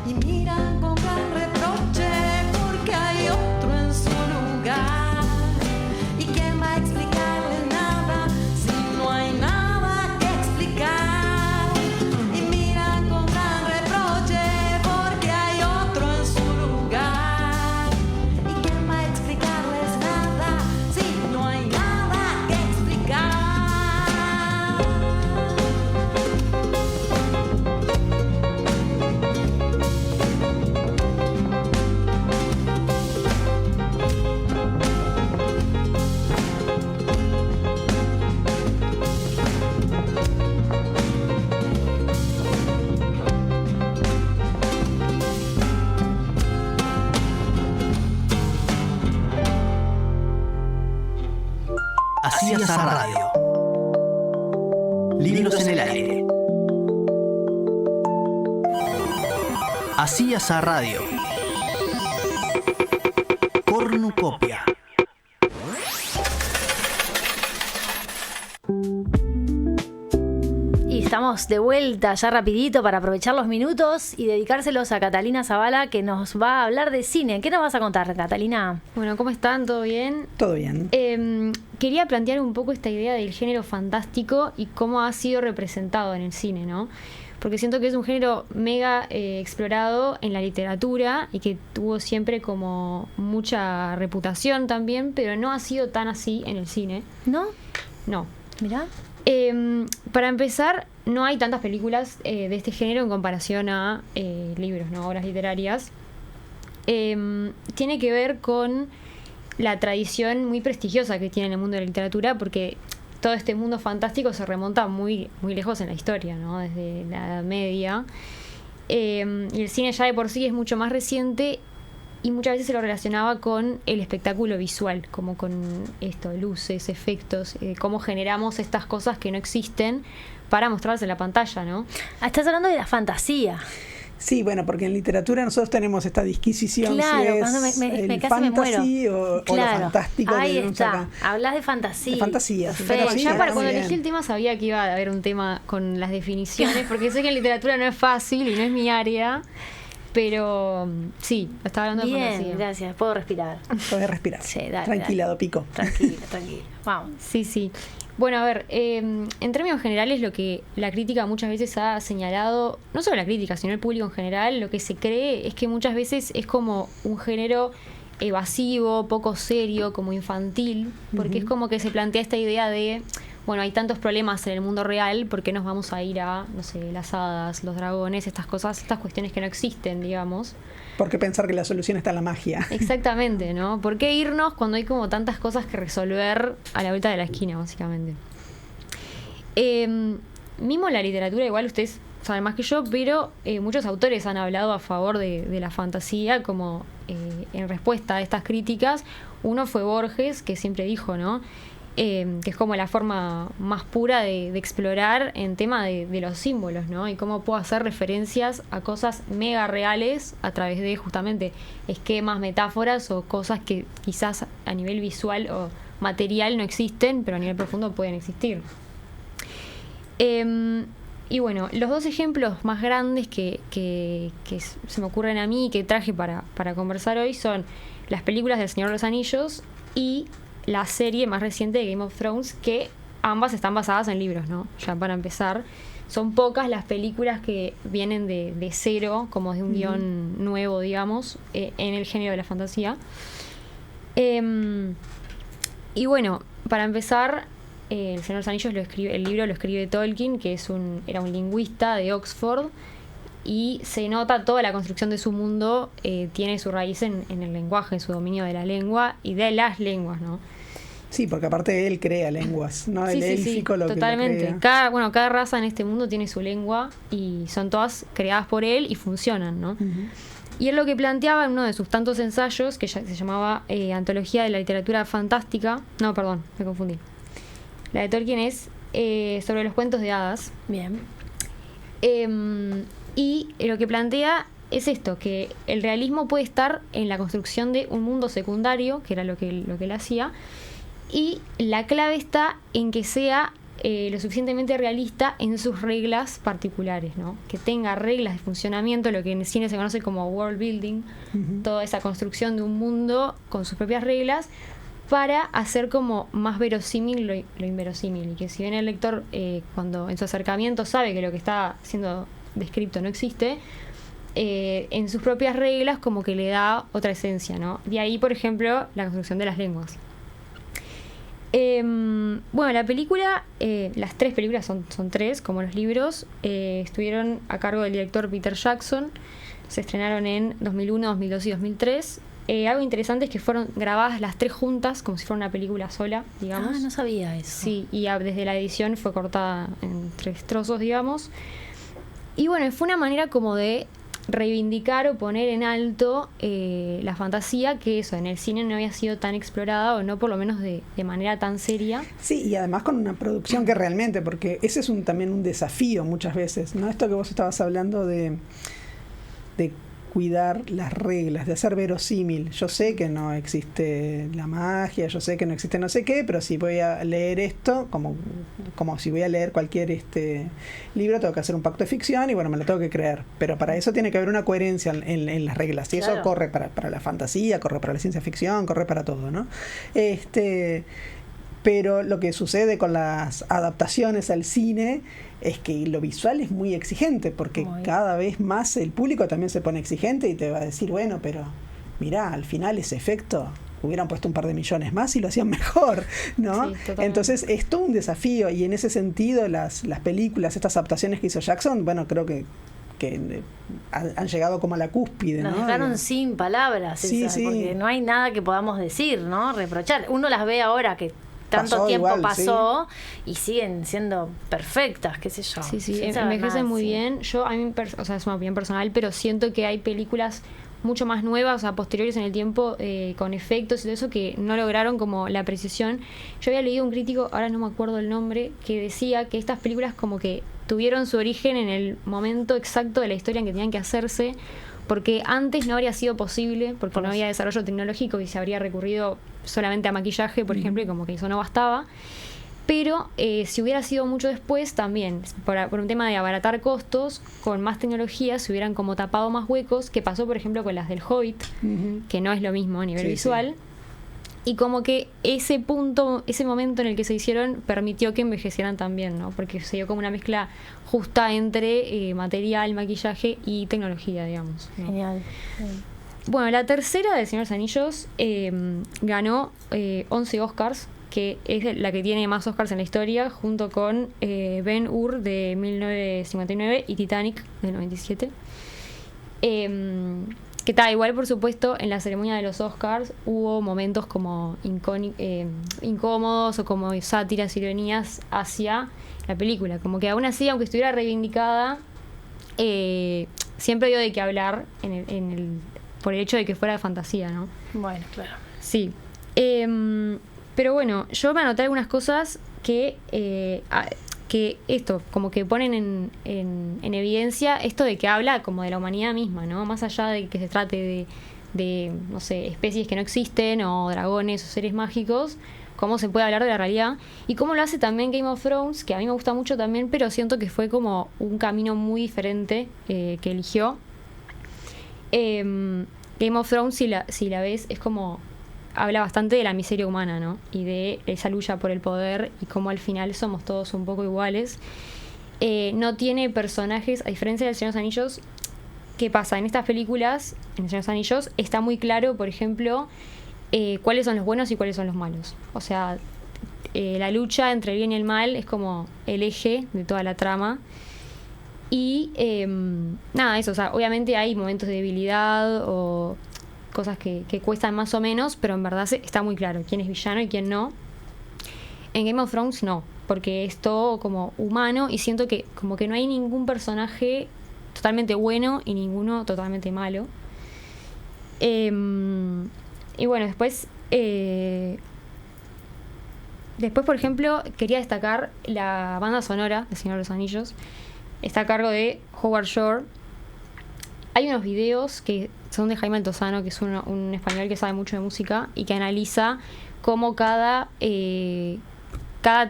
Y miran con gran reproche porque hay otro en su lugar. ¿Y quién va a explicarle nada si no hay nada que explicar? Y miran con gran reproche porque hay otro en su lugar. ¿Y quién va a explicarles nada si no hay nada que explicar? Hacías a radio. Libros en el aire. Hacías a radio. Cornucopia. Y estamos de vuelta ya rapidito para aprovechar los minutos y dedicárselos a Catalina Zavala, que nos va a hablar de cine. ¿Qué nos vas a contar, Catalina? Bueno, ¿cómo están? ¿Todo bien? Todo bien. Quería plantear un poco esta idea del género fantástico y cómo ha sido representado en el cine, ¿no? Porque siento que es un género mega explorado en la literatura y que tuvo siempre como mucha reputación también, pero no ha sido tan así en el cine. ¿No? No. Mirá. Para empezar, no hay tantas películas de este género en comparación a libros, ¿no? Obras literarias. Tiene que ver con la tradición muy prestigiosa que tiene en el mundo de la literatura, porque todo este mundo fantástico se remonta muy, muy lejos en la historia, ¿no? Desde la Edad Media. Y el cine ya de por sí es mucho más reciente y muchas veces se lo relacionaba con el espectáculo visual, como con esto, luces, efectos, cómo generamos estas cosas que no existen para mostrarlas en la pantalla, ¿no? Estás hablando de la fantasía. Sí, bueno, porque en literatura nosotros tenemos esta disquisición Claro, si es cuando me el casi me fantasy muero. o lo fantástico. Ahí que vemos está. acá. Hablas de fantasía. De fantasía, sí. Perfecto. Pero Sí, ya para muy cuando bien. elegí el tema sabía que iba a haber un tema con las definiciones, porque sé que en literatura no es fácil y no es mi área, pero sí, estaba hablando de Bien, fantasía. gracias. Puedo respirar. Podés respirar. Sí, dale, Tranquila, dale. Dopico. Tranquila, tranquila. Vamos. Sí, sí. Bueno, a ver, en términos generales lo que la crítica muchas veces ha señalado, no solo la crítica, sino el público en general, lo que se cree es que muchas veces es como un género evasivo, poco serio, como infantil, porque es como que se plantea esta idea de, bueno, hay tantos problemas en el mundo real, ¿por qué nos vamos a ir a, no sé, las hadas, los dragones, estas cosas, estas cuestiones que no existen, digamos? ¿Por qué pensar que la solución está en la magia? Exactamente, ¿no? ¿Por qué irnos cuando hay como tantas cosas que resolver a la vuelta de la esquina, básicamente? Mismo la literatura, igual ustedes saben más que yo, pero muchos autores han hablado a favor de la fantasía como en respuesta a estas críticas. Uno fue Borges, que siempre dijo, ¿no? que es como la forma más pura de explorar en tema de los símbolos, ¿no? Y cómo puedo hacer referencias a cosas mega reales a través de justamente esquemas, metáforas o cosas que quizás a nivel visual o material no existen, pero a nivel profundo pueden existir. Y bueno, los dos ejemplos más grandes que se me ocurren a mí y que traje para conversar hoy son las películas del Señor de los Anillos y la serie más reciente de Game of Thrones, que ambas están basadas en libros, ¿no? Ya para empezar, son pocas las películas que vienen de cero, como de un guión nuevo, digamos, en el género de la fantasía. Y bueno, para empezar, El Señor de los Anillos el libro lo escribe Tolkien, que era un lingüista de Oxford, y se nota toda la construcción de su mundo, tiene su raíz en el lenguaje, en su dominio de la lengua y de las lenguas, ¿no? Sí, porque aparte él crea lenguas, ¿no? Sí, el élfico lo totalmente. que lo crea. Cada raza en este mundo tiene su lengua y son todas creadas por él y funcionan, ¿no? Y él lo que planteaba en uno de sus tantos ensayos, que ya se llamaba Antología de la Literatura Fantástica. No, perdón, me confundí. La de Tolkien es sobre los cuentos de hadas. Bien. Y lo que plantea es esto, que el realismo puede estar en la construcción de un mundo secundario, que era lo que él hacía, y la clave está en que sea lo suficientemente realista en sus reglas particulares, ¿no? Que tenga reglas de funcionamiento, lo que en el cine se conoce como world building, toda esa construcción de un mundo con sus propias reglas, para hacer como más verosímil lo inverosímil, y que si bien el lector cuando en su acercamiento sabe que lo que está siendo descrito no existe, en sus propias reglas como que le da otra esencia, ¿no? De ahí, por ejemplo, la construcción de las lenguas. Bueno, la película, las tres películas son tres, como los libros, estuvieron a cargo del director Peter Jackson, se estrenaron en 2001, 2002 y 2003. Algo interesante es que fueron grabadas las tres juntas, como si fuera una película sola, digamos. Ah, no sabía eso. Sí, y desde la edición fue cortada en 3 trozos, digamos. Y bueno, fue una manera como de reivindicar o poner en alto la fantasía, que eso en el cine no había sido tan explorada, o no por lo menos de manera tan seria. Sí, y además con una producción que realmente, porque ese es también un desafío muchas veces, ¿no? Esto que vos estabas hablando de cuidar las reglas, de hacer verosímil. Yo sé que no existe la magia, yo sé que no existe no sé qué, pero si voy a leer esto, como si voy a leer cualquier libro, tengo que hacer un pacto de ficción y bueno, me lo tengo que creer. Pero para eso tiene que haber una coherencia en las reglas. Y claro, eso corre para la fantasía, corre para la ciencia ficción, corre para todo, ¿no? Pero lo que sucede con las adaptaciones al cine es que lo visual es muy exigente, porque cada vez más el público también se pone exigente y te va a decir, bueno, pero mirá, al final ese efecto hubieran puesto un par de millones más y lo hacían mejor, ¿no? Sí, totalmente. Entonces es todo un desafío, y en ese sentido las películas, estas adaptaciones que hizo Jackson, bueno, creo que han llegado como a la cúspide, Nos ¿no? dejaron sin palabras, Sí, esas, sí. porque no hay nada que podamos decir, ¿no? Reprochar. Uno las ve ahora que tanto Pasó tiempo igual, pasó, y siguen siendo perfectas, qué sé yo. Sí, Sin saber envejecen nada, muy sí. bien. Yo, o sea, es una opinión personal, pero siento que hay películas mucho más nuevas, o sea, posteriores en el tiempo, con efectos y todo eso, que no lograron como la precisión. Yo había leído un crítico, ahora no me acuerdo el nombre, que decía que estas películas como que tuvieron su origen en el momento exacto de la historia en que tenían que hacerse, porque antes no habría sido posible, porque no había desarrollo tecnológico y se habría recurrido solamente a maquillaje, por ejemplo, y como que eso no bastaba. Pero si hubiera sido mucho después, también, por un tema de abaratar costos, con más tecnología se hubieran como tapado más huecos, que pasó, por ejemplo, con las del Hobbit, que no es lo mismo a nivel visual. Sí. Y como que ese momento en el que se hicieron, permitió que envejecieran también, ¿no? Porque se dio como una mezcla justa entre material, maquillaje y tecnología, digamos, ¿no? Genial. Bueno, la tercera de Señor de los Anillos ganó 11 Oscars, que es la que tiene más Oscars en la historia, junto con Ben-Hur de 1959 y Titanic de 97. Que está igual, por supuesto, en la ceremonia de los Oscars hubo momentos como incómodos o como sátiras, ironías hacia la película. Como que aún así, aunque estuviera reivindicada, siempre dio de qué hablar por el hecho de que fuera de fantasía, ¿no? Bueno, claro. Sí. Pero bueno, yo me anoté algunas cosas que esto, como que ponen en evidencia esto de que habla como de la humanidad misma, ¿no? Más allá de que se trate de no sé, especies que no existen o dragones o seres mágicos, cómo se puede hablar de la realidad y cómo lo hace también Game of Thrones, que a mí me gusta mucho también, pero siento que fue como un camino muy diferente que eligió. Game of Thrones, si la ves, es como habla bastante de la miseria humana, ¿no? Y de esa lucha por el poder y cómo al final somos todos un poco iguales. No tiene personajes, a diferencia del Señor de los Anillos. ¿Qué pasa? En estas películas, en El Señor de los Anillos, está muy claro, por ejemplo, cuáles son los buenos y cuáles son los malos. O sea, la lucha entre el bien y el mal es como el eje de toda la trama. Y nada, eso, o sea, obviamente hay momentos de debilidad o cosas que cuestan más o menos, pero en verdad está muy claro quién es villano y quién no. En Game of Thrones no, porque es todo como humano y siento que como que no hay ningún personaje totalmente bueno y ninguno totalmente malo. Y bueno, después, por ejemplo, quería destacar la banda sonora de Señor de los Anillos. Está a cargo de Howard Shore. Hay unos videos que son de Jaime Altozano, que es un español que sabe mucho de música y que analiza cómo cada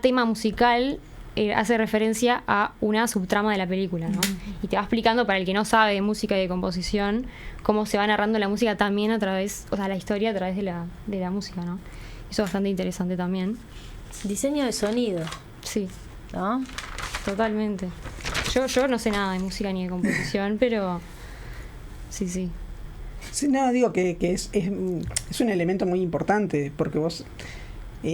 tema musical hace referencia a una subtrama de la película, ¿no? Y te va explicando, para el que no sabe de música y de composición, cómo se va narrando la música también a través, o sea, la historia a través de la música, ¿no? Eso es bastante interesante también. Diseño de sonido. Sí. ¿No? Totalmente. Yo no sé nada de música ni de composición, pero sí. Sí, no, digo que es un elemento muy importante, porque vos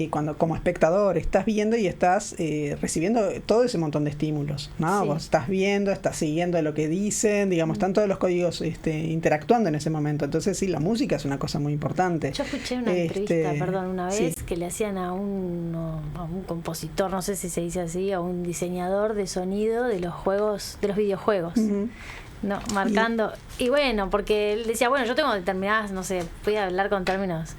cuando como espectador estás viendo y estás recibiendo todo ese montón de estímulos, ¿no? Sí. Vos estás viendo, estás siguiendo lo que dicen, digamos, están todos los códigos interactuando en ese momento. Entonces sí, la música es una cosa muy importante. Yo escuché una entrevista, una vez, que le hacían a un compositor, no sé si se dice así, a un diseñador de sonido de los juegos, de los videojuegos. Uh-huh. No, marcando. Y bueno, porque él decía, bueno, yo tengo determinadas, no sé, voy a hablar con términos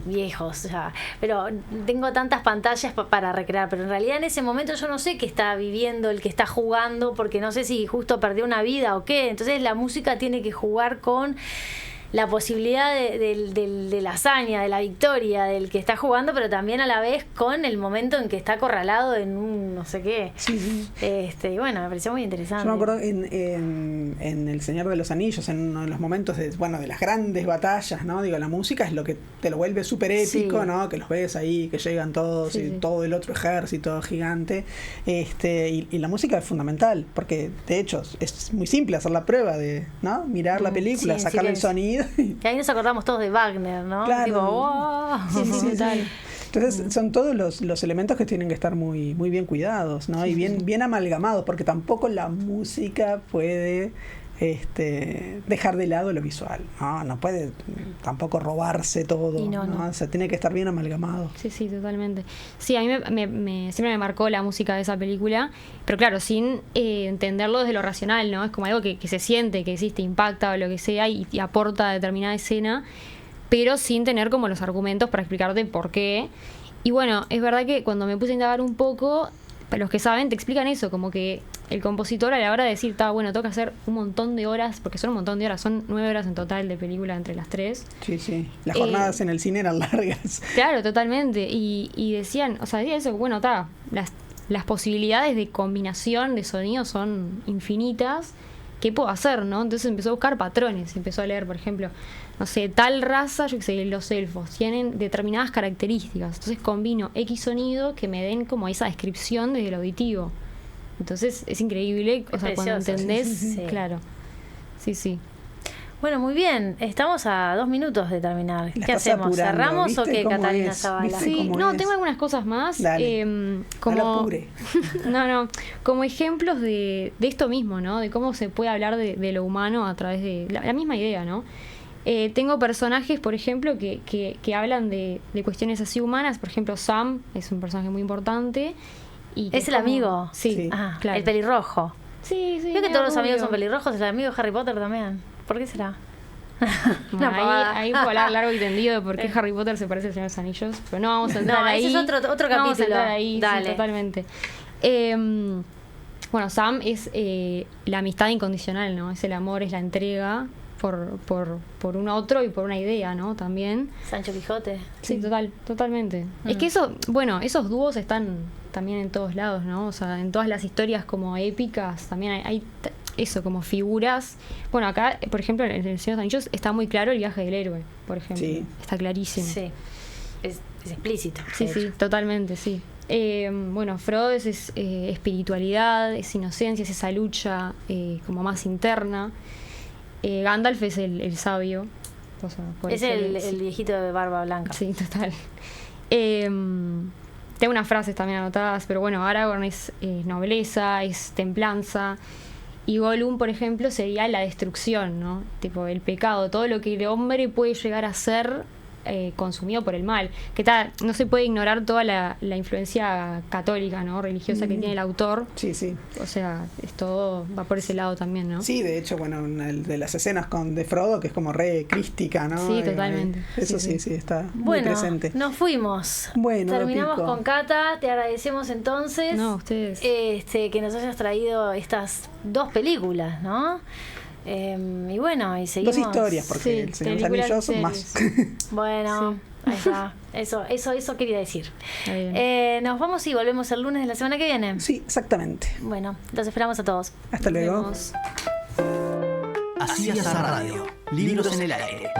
viejos, o sea, pero tengo tantas pantallas para recrear, pero en realidad en ese momento yo no sé qué está viviendo el que está jugando, porque no sé si justo perdió una vida o qué. Entonces la música tiene que jugar con la posibilidad de la hazaña, de la victoria del que está jugando, pero también a la vez con el momento en que está acorralado en un no sé qué. Sí. Y bueno, me pareció muy interesante. Yo me acuerdo en El Señor de los Anillos, en uno de los momentos de las grandes batallas, ¿no? Digo, la música es lo que te lo vuelve súper épico, sí, ¿no? Que los ves ahí, que llegan todos, sí, y todo el otro ejército gigante. Y la música es fundamental, porque de hecho es muy simple hacer la prueba de, ¿no? Mirar la película, sí, sacarle el sonido. Y ahí nos acordamos todos de Wagner, ¿no? Claro. Tipo, wow. Sí. Entonces son todos los elementos que tienen que estar muy, muy bien cuidados, ¿no? Y bien amalgamados, porque tampoco la música puede dejar de lado lo visual, no puede tampoco robarse todo, ¿no? O sea, tiene que estar bien amalgamado. Sí, totalmente. Sí, a mí siempre me marcó la música de esa película, pero claro, sin entenderlo desde lo racional, ¿no? Es como algo que se siente, que existe, impacta o lo que sea y aporta a determinada escena, pero sin tener como los argumentos para explicarte por qué. Y bueno, es verdad que cuando me puse a indagar un poco, para los que saben, te explican eso, como que el compositor a la hora de decir, bueno, tengo que hacer un montón de horas, porque son un montón de horas, son 9 horas en total de película entre las tres. Sí. Las jornadas en el cine eran largas. Claro, totalmente. Y decían, o sea, decía eso, bueno, las posibilidades de combinación de sonidos son infinitas. ¿Qué puedo hacer, no? Entonces empezó a buscar patrones, empezó a leer, por ejemplo, no sé, tal raza, yo qué sé, los elfos, tienen determinadas características. Entonces combino X sonido que me den como esa descripción desde el auditivo. Entonces es increíble, o sea, cuando entendés, sí. Claro. Sí. Bueno, muy bien. Estamos a 2 minutos de terminar. ¿Qué hacemos? ¿Cerramos o qué, Catalina Zavala? Sí, tengo algunas cosas más. Como como ejemplos de esto mismo, ¿no? De cómo se puede hablar de lo humano a través de la misma idea, ¿no? Tengo personajes, por ejemplo, que hablan de cuestiones así humanas. Por ejemplo, Sam es un personaje muy importante. Y ¿Es el amigo? Sí. Claro. El pelirrojo. Sí. Creo que todos los amigos son pelirrojos. El amigo de Harry Potter también. ¿Por qué será? Bueno, Una pavada. ahí puedo hablar largo y tendido de por qué Harry Potter se parece al Señor de los Anillos, pero no vamos a entrar ahí. Ese es otro No capítulo. vamos a entrar ahí, sí, Dale. totalmente. Bueno, Sam es la amistad incondicional, ¿no? Es el amor, es la entrega por un otro y por una idea, ¿no? También. Sancho Quijote. Sí, totalmente. Es que esos dúos están también en todos lados, ¿no? O sea, en todas las historias como épicas también hay eso, como figuras. Bueno, acá, por ejemplo, en El Señor de los Anillos está muy claro el viaje del héroe, por ejemplo. Sí. Está clarísimo. Sí. Es explícito. Sí, de sí, hecho. totalmente, sí. Bueno, Frodo es espiritualidad, es inocencia, es esa lucha como más interna. Gandalf es el sabio. O sea, puede Es ser el viejito de barba blanca. Sí, total. Tengo unas frases también anotadas, pero bueno, Aragorn es nobleza, es templanza. Y Gollum, por ejemplo, sería la destrucción, ¿no? Tipo, el pecado, todo lo que el hombre puede llegar a ser consumido por el mal. Que no se puede ignorar toda la influencia católica, ¿no? Religiosa que tiene el autor. Sí, sí. O sea, es todo, va por ese lado también, ¿no? Sí, de hecho, bueno, el de las escenas de Frodo, que es como re crística, ¿no? Sí, totalmente. Eso sí, está muy Bueno, presente. nos fuimos. Bueno, terminamos Pico. con Cata. Te agradecemos entonces. No, ustedes. Que nos hayas traído estas 2 películas, ¿no? Y bueno, y seguimos. 2 historias, porque Sí, el Señor de los películas Anillos son y más. Bueno, ahí está. Eso quería decir. Está bien. Nos vamos y volvemos el lunes de la semana que viene. Sí, exactamente. Bueno, los esperamos a todos. Hasta luego. Nos vemos. Así es la radio. Libros en el aire.